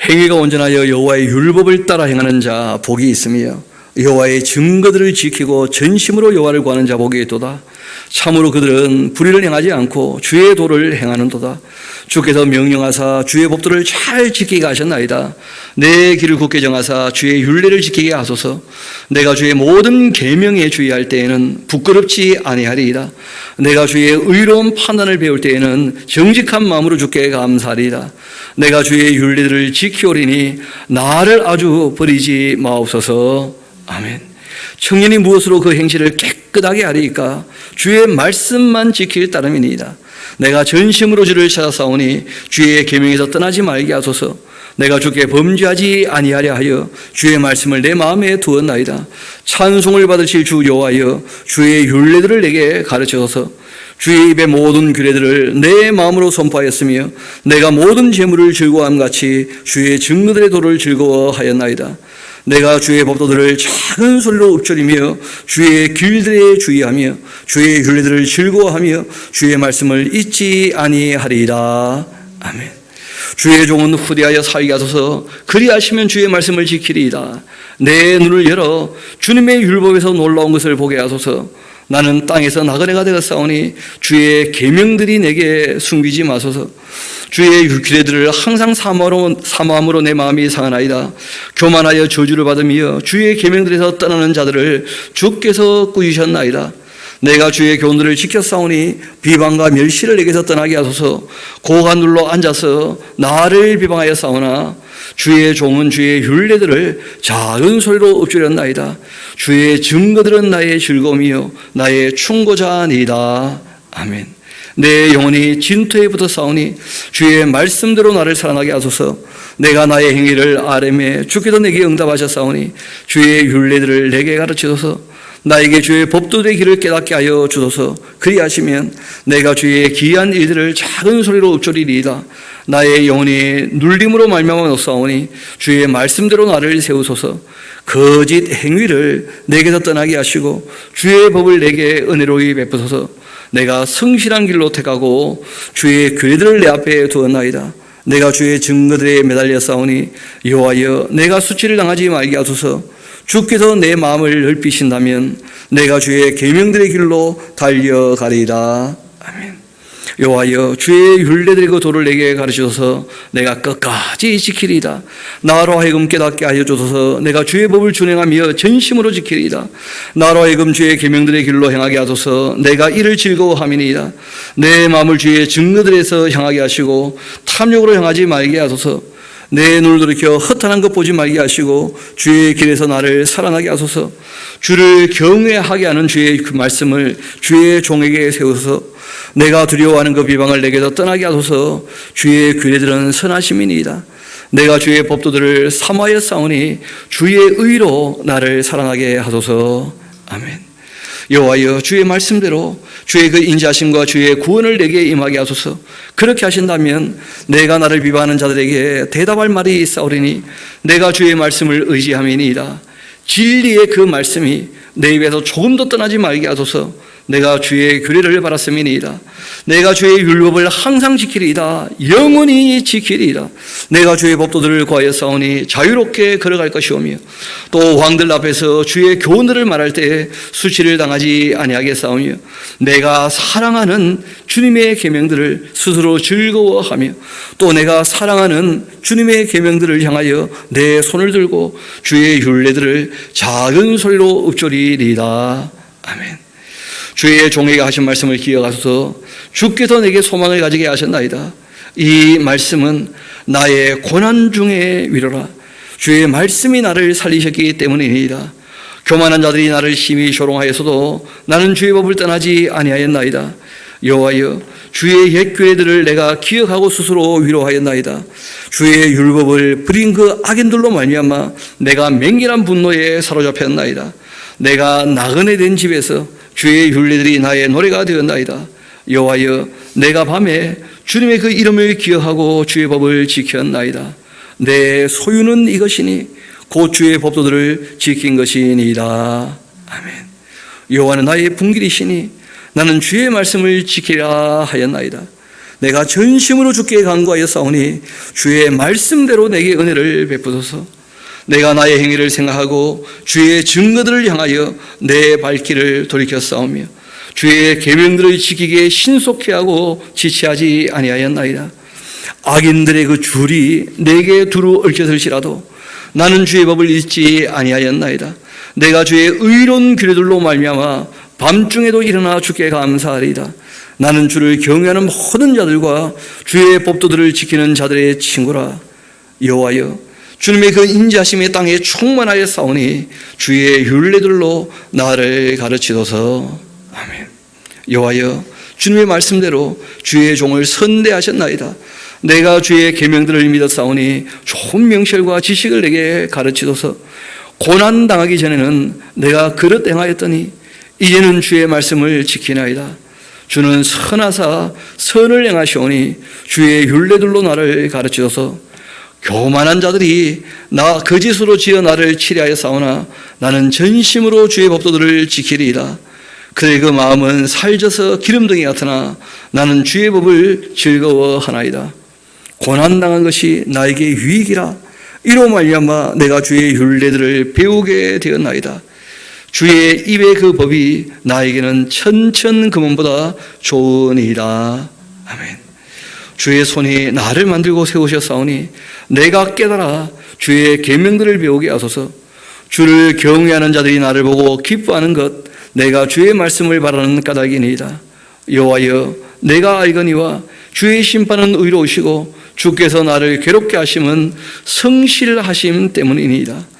행위가 온전하여 여호와의 율법을 따라 행하는 자 복이 있으며 여호와의 증거들을 지키고 전심으로 여호와를 구하는 자 복이 있도다. 참으로 그들은 불의를 행하지 않고 주의 도를 행하는도다. 주께서 명령하사 주의 법도를 잘 지키게 하셨나이다. 내 길을 굳게 정하사 주의 율례를 지키게 하소서. 내가 주의 모든 계명에 주의할 때에는 부끄럽지 아니하리이다. 내가 주의 의로운 판단을 배울 때에는 정직한 마음으로 주께 감사하리이다. 내가 주의 율례들을 지키오리니 나를 아주 버리지 마옵소서. 아멘. 청년이 무엇으로 그 행실을 깨끗하게 하리이까? 주의 말씀만 지킬 따름이니이다. 내가 전심으로 주를 찾아싸우니 주의 계명에서 떠나지 말게 하소서. 내가 주께 범죄하지 아니하려 하여 주의 말씀을 내 마음에 두었나이다. 찬송을 받으실 주 여호와여, 주의 율례들을 내게 가르쳐서 주의 입의 모든 규례들을 내 마음으로 선포하였으며 내가 모든 재물을 즐거워함같이 주의 증거들의 도를 즐거워하였나이다. 내가 주의 법도들을 작은 소리로 읊조리며 주의 길들에 주의하며 주의 율례들을 즐거워하며 주의 말씀을 잊지 아니하리이다. 아멘. 주의 종은 후대하여 살게 하소서. 그리하시면 주의 말씀을 지키리이다. 내 눈을 열어 주님의 율법에서 놀라운 것을 보게 하소서. 나는 땅에서 나그네가 되었사오니 주의 계명들이 내게 숨기지 마소서. 주의 규례들을 항상 사모함으로 내 마음이 상하나이다. 교만하여 저주를 받으며 주의 계명들에서 떠나는 자들을 주께서 꾸짖으셨나이다. 내가 주의 교훈들을 지켰사오니 비방과 멸시를 내게서 떠나게 하소서. 고가 눌러 앉아서 나를 비방하여 싸우나 주의 종은 주의 율례들을 작은 소리로 읊조렸나이다. 주의 증거들은 나의 즐거움이요 나의 충고자니이다. 아멘. 내 영혼이 진토에 붙어 싸우니 주의 말씀대로 나를 살아나게 하소서. 내가 나의 행위를 아뢰매 주께서 내게 응답하셨사오니 주의 율례들을 내게 가르치소서. 나에게 주의 법도의 길을 깨닫게 하여 주소서. 그리하시면 내가 주의 기이한 일들을 작은 소리로 읊조리리이다. 나의 영혼이 눌림으로 말미암아 높사오니 주의 말씀대로 나를 세우소서. 거짓 행위를 내게서 떠나게 하시고 주의 법을 내게 은혜로이 베푸소서. 내가 성실한 길로 택하고 주의 규례들을 내 앞에 두었나이다. 내가 주의 증거들에 매달려 싸우니 여호와여, 내가 수치를 당하지 말게 하소서. 주께서 내 마음을 넓히신다면 내가 주의 계명들의 길로 달려가리이다. 아멘. 여호와여, 주의 율례들의 그 도를 내게 가르치소서. 내가 끝까지 지키리이다. 나로 하여금 깨닫게 하여 주소서. 내가 주의 법을 준행하며 전심으로 지키리이다. 나로 하여금 주의 계명들의 길로 행하게 하소서. 내가 이를 즐거워함이니이다. 내 마음을 주의 증거들에서 향하게 하시고 탐욕으로 향하지 말게 하소서. 내 눈을 돌이켜 허탄한 것 보지 말게 하시고 주의 길에서 나를 살아나게 하소서. 주를 경외하게 하는 주의 그 말씀을 주의 종에게 세우소서. 내가 두려워하는 그 비방을 내게서 떠나게 하소서. 주의 규례들은 선하심이니이다. 내가 주의 법도들을 사모하여 싸우니 주의 의로 나를 살아나게 하소서. 아멘. 여호와여, 주의 말씀대로 주의 그 인자심과 주의 구원을 내게 임하게 하소서. 그렇게 하신다면 내가 나를 비방하는 자들에게 대답할 말이 있사오리니 내가 주의 말씀을 의지함이니이다. 진리의 그 말씀이 내 입에서 조금도 떠나지 말게 하소서. 내가 주의 규례를 바랐음이니이다. 내가 주의 율법을 항상 지키리이다. 영원히 지키리이다. 내가 주의 법도들을 구하여 싸우니 자유롭게 걸어갈 것이오며 또 왕들 앞에서 주의 교훈들을 말할 때 수치를 당하지 아니하게 싸우며 내가 사랑하는 주님의 계명들을 스스로 즐거워하며 또 내가 사랑하는 주님의 계명들을 향하여 내 손을 들고 주의 율례들을 작은 소리로 읊조리리이다. 아멘. 주의 종에게 하신 말씀을 기억하소서. 주께서 내게 소망을 가지게 하셨나이다. 이 말씀은 나의 고난 중에 위로라. 주의 말씀이 나를 살리셨기 때문이니이다. 교만한 자들이 나를 심히 조롱하였어도 나는 주의 법을 떠나지 아니하였나이다. 여호와여, 주의 옛 규례들을 내가 기억하고 스스로 위로하였나이다. 주의 율법을 버린 그 악인들로 말미암아 내가 맹렬한 분노에 사로잡혔나이다. 내가 나그네 된 집에서 주의 율례들이 나의 노래가 되었나이다. 여호와여, 내가 밤에 주님의 그 이름을 기억하고 주의 법을 지켰나이다. 내 소유는 이것이니 곧 주의 법도들을 지킨 것이니이다. 아멘. 여호와는 나의 분길이시니 나는 주의 말씀을 지키라 하였나이다. 내가 전심으로 주께 간구하여 싸우니 주의 말씀대로 내게 은혜를 베푸소서. 내가 나의 행위를 생각하고 주의 증거들을 향하여 내 발길을 돌이켜 싸우며 주의 계명들을 지키기에 신속히 하고 지체하지 아니하였나이다. 악인들의 그 줄이 내게 두루 얽혀설지라도 나는 주의 법을 잊지 아니하였나이다. 내가 주의 의로운 규례들로 말미암아 밤중에도 일어나 주께 감사하리이다. 나는 주를 경외하는 모든 자들과 주의 법도들을 지키는 자들의 친구라. 여호와여, 주님의 그 인자심이 땅에 충만하여 싸우니 주의 율례들로 나를 가르치소서. 아멘. 여호와여, 주님의 말씀대로 주의 종을 선대하셨나이다. 내가 주의 계명들을 믿어 싸우니 좋은 명철과 지식을 내게 가르치소서. 고난 당하기 전에는 내가 그릇 행하였더니 이제는 주의 말씀을 지키나이다. 주는 선하사 선을 행하시오니 주의 율례들로 나를 가르치소서. 교만한 자들이 나 거짓으로 지어 나를 치리하여 싸우나 나는 전심으로 주의 법도들을 지키리이다. 그의 그 마음은 살져서 기름등이 같으나 나는 주의 법을 즐거워하나이다. 고난당한 것이 나에게 유익이라. 이로 말미암아 내가 주의 율례들을 배우게 되었나이다. 주의 입의 그 법이 나에게는 천천금원보다 좋으니이다. 아멘. 주의 손이 나를 만들고 세우셨사오니 내가 깨달아 주의 계명들을 배우게 하소서. 주를 경외하는 자들이 나를 보고 기뻐하는 것, 내가 주의 말씀을 바라는 까닭이니이다. 여호와여, 내가 알거니와 주의 심판은 의로우시고 주께서 나를 괴롭게 하심은 성실하심 때문이니이다.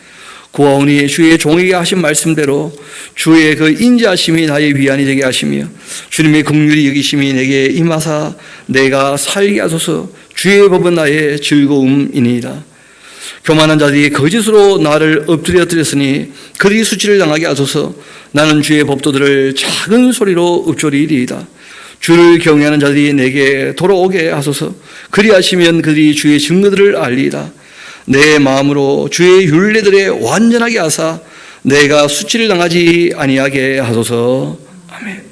구하오니 주의 종에게 하신 말씀대로 주의 그 인자하심이 나의 위안이 되게 하시며 주님의 긍휼히 여기심이 내게 임하사 내가 살게 하소서. 주의 법은 나의 즐거움이니이다. 교만한 자들이 거짓으로 나를 엎드렸으니 그들이 수치를 당하게 하소서. 나는 주의 법도들을 작은 소리로 읊조리리이다. 주를 경외하는 자들이 내게 돌아오게 하소서. 그리하시면 그들이 주의 증거들을 알리이다. 내 마음으로 주의 율례들에 완전하게 하사 내가 수치를 당하지 아니하게 하소서. 아멘.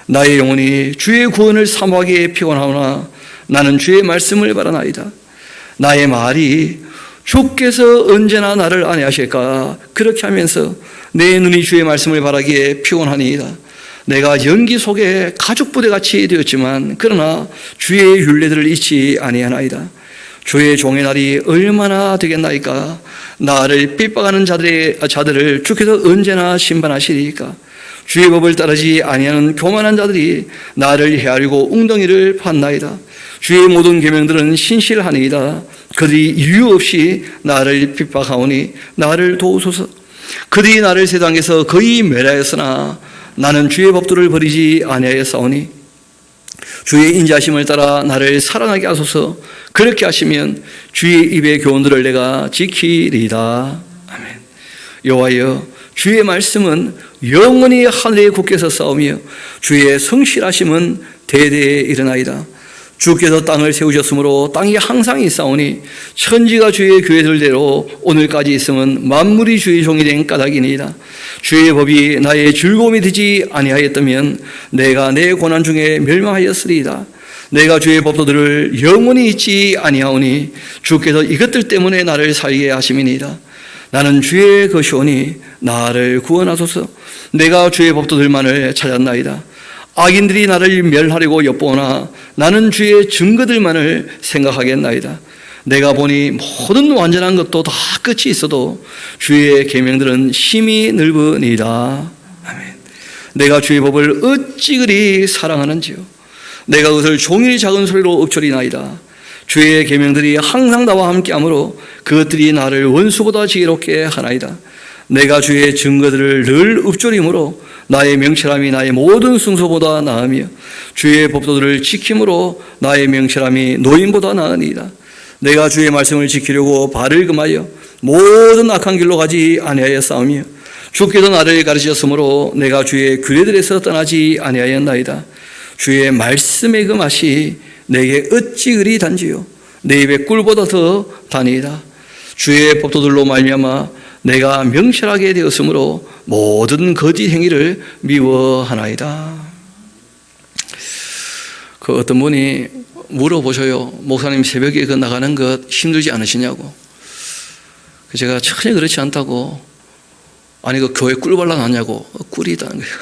나의 영혼이 주의 구원을 사모하기에 피곤하오나 나는 주의 말씀을 바라나이다. 나의 말이 주께서 언제나 나를 안위하실까 그렇게 하면서 내 눈이 주의 말씀을 바라기에 피곤하니이다. 내가 연기 속에 가죽부대같이 되었지만 그러나 주의 율례들을 잊지 아니하나이다. 주의 종의 날이 얼마나 되겠나이까. 나를 핍박하는 자들을 주께서 언제나 심판하시리까. 주의 법을 따르지 아니하는 교만한 자들이 나를 헤아리고 웅덩이를 팠나이다. 주의 모든 계명들은 신실하니이다. 그들이 이유 없이 나를 핍박하오니 나를 도우소서. 그들이 나를 세상에서 거의 멸하였으나 나는 주의 법도를 버리지 아니하였사오니 주의 인자심을 따라 나를 살아나게 하소서. 그렇게 하시면 주의 입의 교훈들을 내가 지키리이다. 아멘. 여호와여, 주의 말씀은 영원히 하늘에 굳게 섰사오며 주의 성실하심은 대대에 일어나이다. 주께서 땅을 세우셨으므로 땅이 항상 있사오니 천지가 주의 규례들대로 오늘까지 있음은 만물이 주의 종이 된 까닭이니이다. 주의 법이 나의 즐거움이 되지 아니하였다면 내가 내 고난 중에 멸망하였으리이다. 내가 주의 법도들을 영원히 잊지 아니하오니 주께서 이것들 때문에 나를 살게 하심이니이다. 나는 주의 것이오니 나를 구원하소서. 내가 주의 법도들만을 찾았나이다. 악인들이 나를 멸하려고 엿보나 나는 주의 증거들만을 생각하겠나이다. 내가 보니 모든 완전한 것도 다 끝이 있어도 주의 계명들은 심히 넓으니이다. 아멘. 내가 주의 법을 어찌 그리 사랑하는지요. 내가 그것을 종일 작은 소리로 읊조리나이다. 주의 계명들이 항상 나와 함께하므로 그것들이 나를 원수보다 지혜롭게 하나이다. 내가 주의 증거들을 늘 읊조림으로 나의 명철함이 나의 모든 승소보다 나으며 주의 법도들을 지킴으로 나의 명철함이 노인보다 나으니이다. 내가 주의 말씀을 지키려고 발을 금하여 모든 악한 길로 가지 아니하여 싸우며 주께서 나를 가르치셨으므로 내가 주의 규례들에서 떠나지 아니하였나이다. 주의 말씀의 그 맛이 내게 어찌 그리 단지요. 내 입에 꿀보다 더 다니이다. 주의 법도들로 말미암아 내가 명철하게 되었으므로 모든 거짓 행위를 미워하나이다. 그 어떤 분이 물어보셔요. 목사님 새벽에 그 나가는 것 힘들지 않으시냐고. 제가 전혀 그렇지 않다고. 아니 그 교회 꿀 발라놨냐고. 꿀이 있다는 거예요.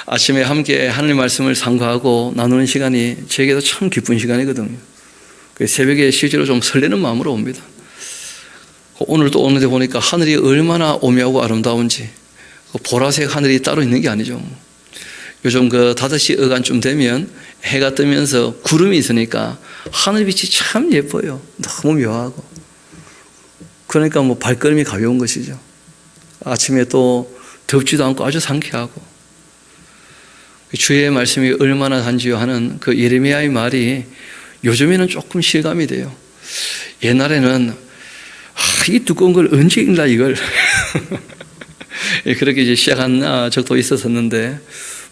아침에 함께 하나님 말씀을 상고하고 나누는 시간이 제게도 참 기쁜 시간이거든요. 새벽에 실제로 좀 설레는 마음으로 옵니다. 오늘 또 오는데 보니까 하늘이 얼마나 오묘하고 아름다운지. 보라색 하늘이 따로 있는 게 아니죠. 요즘 그 5시 어간쯤 되면 해가 뜨면서 구름이 있으니까 하늘빛이 참 예뻐요. 너무 묘하고. 그러니까 뭐 발걸음이 가벼운 것이죠. 아침에 또 덥지도 않고 아주 상쾌하고. 주의 말씀이 얼마나 단지요 하는 그 예레미야의 말이 요즘에는 조금 실감이 돼요. 옛날에는 이 두꺼운 걸 언제 읽나 이걸. 그렇게 이제 시작한 적도 있었었는데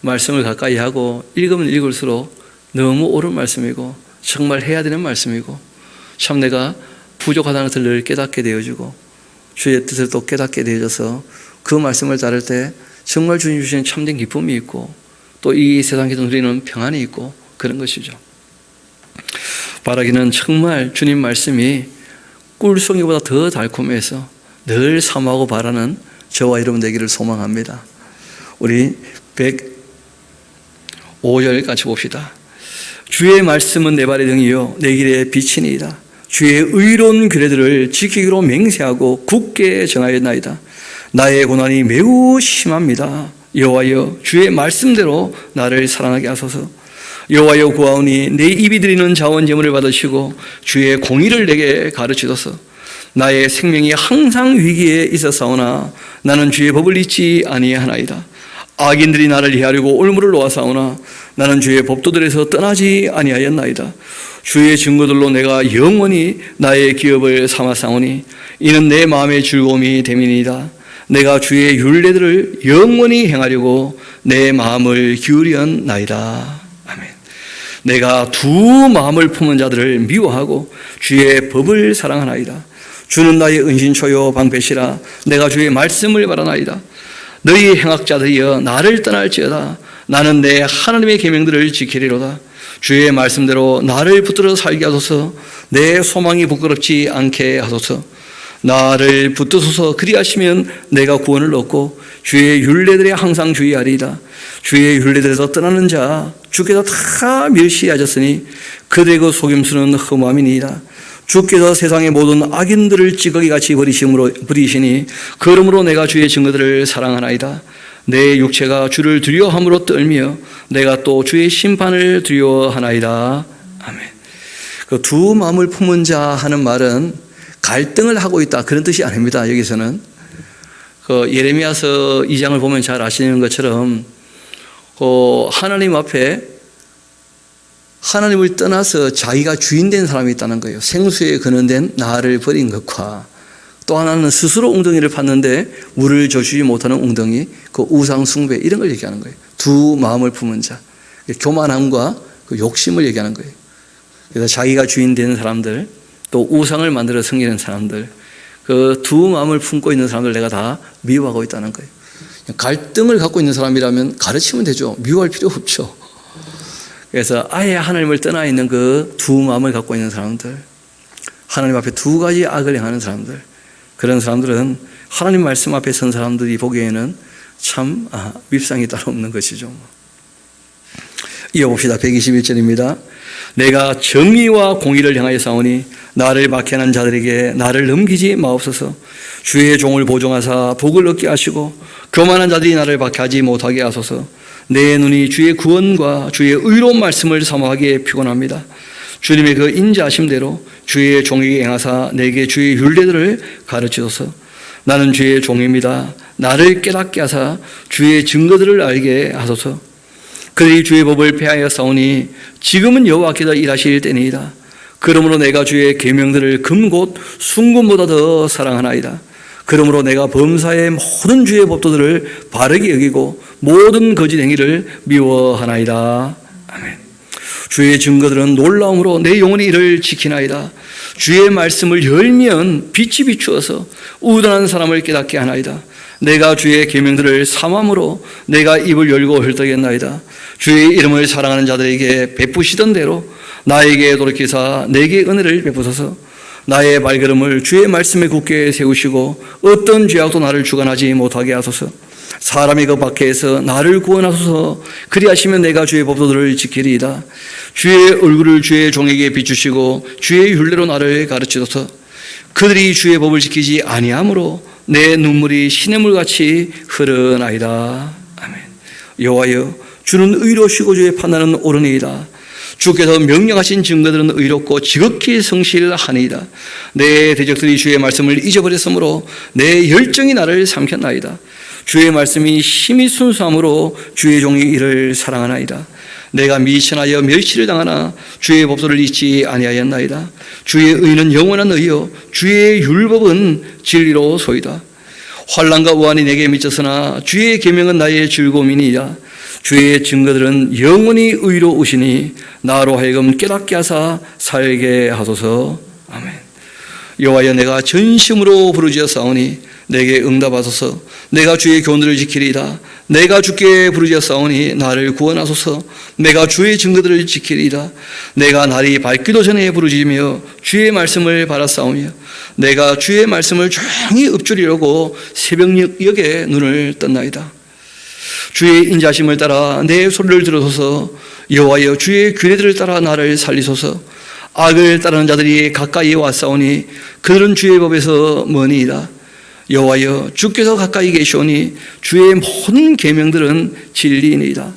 말씀을 가까이 하고 읽으면 읽을수록 너무 옳은 말씀이고 정말 해야 되는 말씀이고 참 내가 부족하다는 것을 늘 깨닫게 되어주고 주의 뜻을 또 깨닫게 되어져서 그 말씀을 따를 때 정말 주님 주시는 참된 기쁨이 있고 또 이 세상에서 누리는 평안이 있고 그런 것이죠. 바라기는 정말 주님 말씀이 꿀송이보다 더 달콤해서 늘 사모하고 바라는 저와 여러분 되기를 소망합니다. 우리 105절 같이 봅시다. 주의 말씀은 내 발의 등이요 내 길의 빛이니이다. 주의 의로운 규례들을 지키기로 맹세하고 굳게 정하였나이다. 나의 고난이 매우 심합니다. 여호와여 주의 말씀대로 나를 사랑하게 하소서. 여호와여 구하오니 내 입이 드리는 자원 제물을 받으시고 주의 공의를 내게 가르치소서. 나의 생명이 항상 위기에 있었사오나 나는 주의 법을 잊지 아니하나이다. 악인들이 나를 해하려고 올무를 놓아사오나 나는 주의 법도들에서 떠나지 아니하였나이다. 주의 증거들로 내가 영원히 나의 기업을 삼았사오니 이는 내 마음의 즐거움이 됨이니이다. 내가 주의 율례들을 영원히 행하려고 내 마음을 기울였나이다. 아멘. 내가 두 마음을 품은 자들을 미워하고 주의 법을 사랑하나이다. 주는 나의 은신처요 방패시라. 내가 주의 말씀을 바라나이다. 너희 행악자들이여 나를 떠날지어다. 나는 내 하나님의 계명들을 지키리로다. 주의 말씀대로 나를 붙들어 살게 하소서. 내 소망이 부끄럽지 않게 하소서. 나를 붙드소서. 그리하시면 내가 구원을 얻고 주의 율례들에 항상 주의하리이다. 주의 율례들에서 떠나는 자 주께서 다 멸시하셨으니 그들의 그 속임수는 흠함이니이다. 주께서 세상의 모든 악인들을 찌꺼기같이 버리시니 그러므로 내가 주의 증거들을 사랑하나이다. 내 육체가 주를 두려워함으로 떨며 내가 또 주의 심판을 두려워하나이다. 아멘. 그 두 마음을 품은 자 하는 말은 갈등을 하고 있다 그런 뜻이 아닙니다. 여기서는 그 예레미야서 2장을 보면 잘 아시는 것처럼 하나님 앞에 하나님을 떠나서 자기가 주인된 사람이 있다는 거예요. 생수에 근원된 나를 버린 것과 또 하나는 스스로 웅덩이를 팠는데 물을 줘주지 못하는 웅덩이, 그 우상 숭배 이런 걸 얘기하는 거예요. 두 마음을 품은 자, 교만함과 그 욕심을 얘기하는 거예요. 그래서 자기가 주인된 사람들, 또 우상을 만들어 섬기는 사람들, 그 두 마음을 품고 있는 사람들 내가 다 미워하고 있다는 거예요. 갈등을 갖고 있는 사람이라면 가르치면 되죠. 미워할 필요 없죠. 그래서 아예 하나님을 떠나 있는 그 두 마음을 갖고 있는 사람들, 하나님 앞에 두 가지 악을 행하는 사람들, 그런 사람들은 하나님 말씀 앞에 선 사람들이 보기에는 참 밉상이 따로 없는 것이죠. 이어봅시다. 121절입니다. 내가 정의와 공의를 향하여 싸우니 나를 박해하는 자들에게 나를 넘기지 마옵소서. 주의 종을 보존하사 복을 얻게 하시고 교만한 자들이 나를 박해하지 못하게 하소서. 내 눈이 주의 구원과 주의 의로운 말씀을 사모하기에 피곤합니다. 주님의 그 인자하심대로 주의 종에게 행하사 내게 주의 율례들을 가르치소서. 나는 주의 종입니다. 나를 깨닫게 하사 주의 증거들을 알게 하소서. 그들이 주의 법을 폐하여 싸우니 지금은 여호와께서 일하실 때니이다. 그러므로 내가 주의 계명들을 금곧 순금보다 더 사랑하나이다. 그러므로 내가 범사의 모든 주의 법도들을 바르게 여기고 모든 거짓 행위를 미워하나이다. 아멘. 주의 증거들은 놀라움으로 내 영혼이 이를 지키나이다. 주의 말씀을 열면 빛이 비추어서 우둔한 사람을 깨닫게 하나이다. 내가 주의 계명들을 삼함으로 내가 입을 열고 헐떡였나이다. 주의 이름을 사랑하는 자들에게 베푸시던 대로 나에게 돌이키사 내게 은혜를 베푸소서. 나의 발걸음을 주의 말씀에 굳게 세우시고 어떤 죄악도 나를 주관하지 못하게 하소서. 사람이 그 박해에서 나를 구원하소서. 그리하시면 내가 주의 법도들을 지키리이다. 주의 얼굴을 주의 종에게 비추시고 주의 율례로 나를 가르치소서. 그들이 주의 법을 지키지 아니하므로 내 눈물이 시냇물같이 흐르나이다. 아멘. 여호와여, 주는 의로우시고 주의 판단은 옳으니이다. 주께서 명령하신 증거들은 의롭고 지극히 성실하니이다. 내 대적들이 주의 말씀을 잊어버렸으므로 내 열정이 나를 삼켰나이다. 주의 말씀이 심히 순수함으로 주의 종이 이를 사랑하나이다. 내가 미천하여 멸시를 당하나 주의 법도를 잊지 아니하였나이다. 주의 의는 영원한 의요 주의 율법은 진리로 소이다. 환난과 우환이 내게 미쳤으나 주의 계명은 나의 즐거움이니이다. 주의 증거들은 영원히 의로우시니 나로 하여금 깨닫게 하사 살게 하소서. 아멘. 여호와여, 내가 전심으로 부르짖었사오니 내게 응답하소서. 내가 주의 교훈들을 지키리이다. 내가 주께 부르짖었사오니 나를 구원하소서. 내가 주의 증거들을 지키리이다. 내가 날이 밝기도 전에 부르짖으며 주의 말씀을 바라싸우며 내가 주의 말씀을 조용히 읊조리려고 새벽녘에 눈을 떴나이다. 주의 인자심을 따라 내 소리를 들으소서. 여호와여, 주의 규례들을 따라 나를 살리소서. 악을 따르는 자들이 가까이 왔사오니 그들은 주의 법에서 머니이다. 여호와여, 주께서 가까이 계시오니 주의 모든 계명들은 진리이니이다.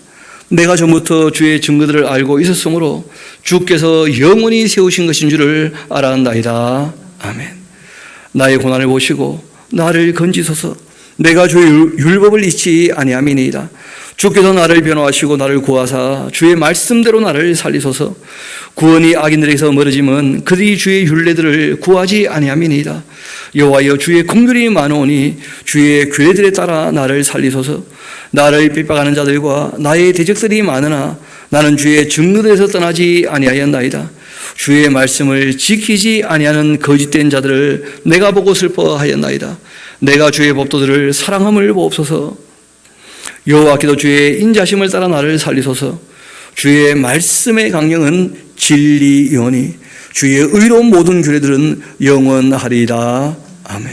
내가 전부터 주의 증거들을 알고 있었으므로 주께서 영원히 세우신 것인 줄을 알았나이다. 아멘. 나의 고난을 보시고 나를 건지소서. 내가 주의 율법을 잊지 아니함이니이다. 주께서 나를 변호하시고 나를 구하사 주의 말씀대로 나를 살리소서. 구원이 악인들에게서 멀어지면 그들이 주의 율례들을 구하지 아니함이니이다. 여호와여, 주의 긍휼이 많으오니 주의 규례들에 따라 나를 살리소서. 나를 핍박하는 자들과 나의 대적들이 많으나 나는 주의 증거들에서 떠나지 아니하였나이다. 주의 말씀을 지키지 아니하는 거짓된 자들을 내가 보고 슬퍼하였나이다. 내가 주의 법도들을 사랑함을 보옵소서. 여호와께서 주의 인자심을 따라 나를 살리소서. 주의 말씀의 강령은 진리이오니 주의 의로운 모든 규례들은 영원하리이다. 아멘.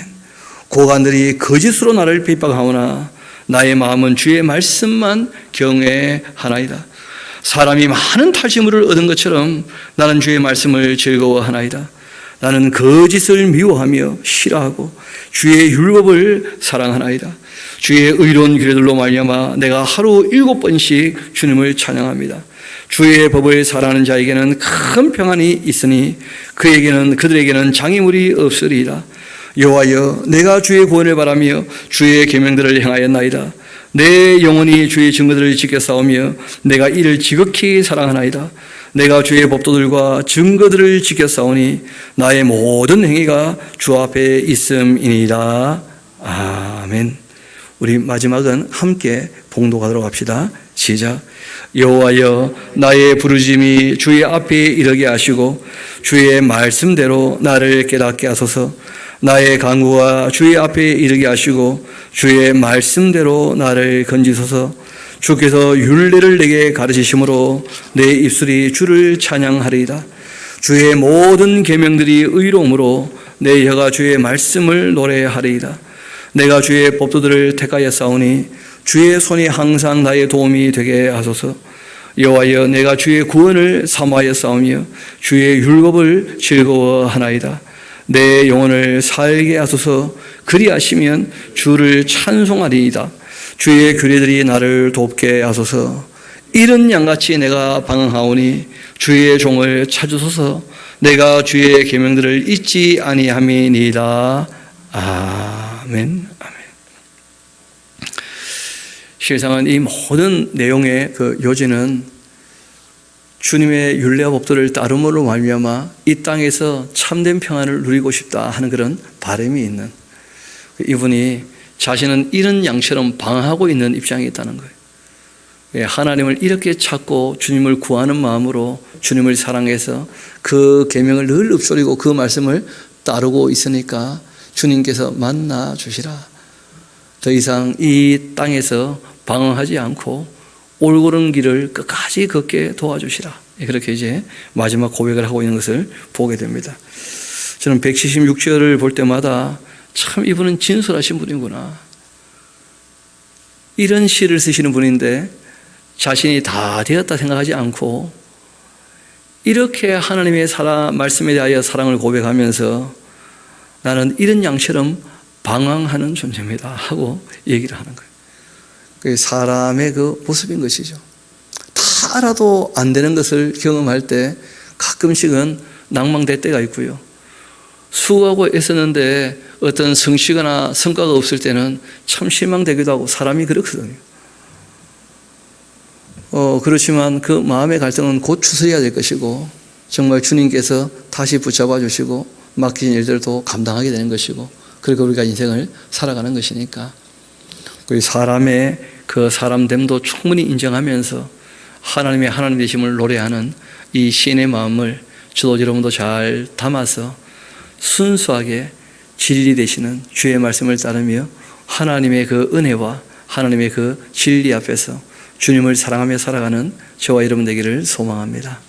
고관들이 거짓으로 나를 핍박하오나 나의 마음은 주의 말씀만 경외하나이다. 사람이 많은 탈취물을 얻은 것처럼 나는 주의 말씀을 즐거워하나이다. 나는 거짓을 미워하며 싫어하고 주의 율법을 사랑하나이다. 주의 의로운 규례들로 말미암아 내가 하루 7번씩 주님을 찬양합니다. 주의 법을 사랑하는 자에게는 큰 평안이 있으니 그들에게는 장애물이 없으리이다. 여호와여, 내가 주의 구원을 바라며 주의 계명들을 행하였나이다. 내 영혼이 주의 증거들을 지켜 싸우며 내가 이를 지극히 사랑하나이다. 내가 주의 법도들과 증거들을 지켜 싸우니 나의 모든 행위가 주 앞에 있음이니이다. 아멘. 우리 마지막은 함께 봉독하도록 합시다. 시작. 여호와여, 나의 부르짖음이 주의 앞에 이르게 하시고 주의 말씀대로 나를 깨닫게 하소서. 나의 간구가 주의 앞에 이르게 하시고 주의 말씀대로 나를 건지소서. 주께서 율례를 내게 가르치심으로 내 입술이 주를 찬양하리이다. 주의 모든 계명들이 의로움으로 내 혀가 주의 말씀을 노래하리이다. 내가 주의 법도들을 택하였사오니 주의 손이 항상 나의 도움이 되게 하소서. 여호와여, 내가 주의 구원을 사모하였사오며 주의 율법을 즐거워하나이다. 내 영혼을 살게 하소서. 그리하시면 주를 찬송하리이다. 주의 규례들이 나를 돕게 하소서. 이런 양같이 내가 방황하오니 주의 종을 찾으소서. 내가 주의 계명들을 잊지 아니함이니이다. 아멘. 아멘. 실상은 이 모든 내용의 그 요지는 주님의 율례와 법도를 따름으로 말미암아 이 땅에서 참된 평안을 누리고 싶다 하는 그런 바람이 있는, 이분이 자신은 이런 양처럼 방황하고 있는 입장이 있다는 거예요. 하나님을 이렇게 찾고 주님을 구하는 마음으로 주님을 사랑해서 그 계명을 늘 읊조리고 그 말씀을 따르고 있으니까 주님께서 만나 주시라. 더 이상 이 땅에서 방황하지 않고 올바른 길을 끝까지 걷게 도와주시라. 그렇게 이제 마지막 고백을 하고 있는 것을 보게 됩니다. 저는 176절을 볼 때마다 참 이분은 진솔하신 분이구나. 이런 시를 쓰시는 분인데 자신이 다 되었다 생각하지 않고 이렇게 하나님의 말씀에 대하여 사랑을 고백하면서 나는 이런 양처럼 방황하는 존재입니다 하고 얘기를 하는 거예요. 그게 사람의 그 모습인 것이죠. 다 알아도 안 되는 것을 경험할 때 가끔씩은 낭망될 때가 있고요. 수고하고 애쓰는데 어떤 성취거나 성과가 없을 때는 참 실망되기도 하고 사람이 그렇거든요. 그렇지만 그 마음의 갈등은 곧 추스려야 될 것이고 정말 주님께서 다시 붙잡아 주시고 맡긴 일들도 감당하게 되는 것이고 그리고 우리가 인생을 살아가는 것이니까 사람의 그 사람됨도 충분히 인정하면서 하나님의 하나님 되심을 노래하는 이 시인의 마음을 저도 여러분도 잘 담아서 순수하게 진리 되시는 주의 말씀을 따르며 하나님의 그 은혜와 하나님의 그 진리 앞에서 주님을 사랑하며 살아가는 저와 여러분 되기를 소망합니다.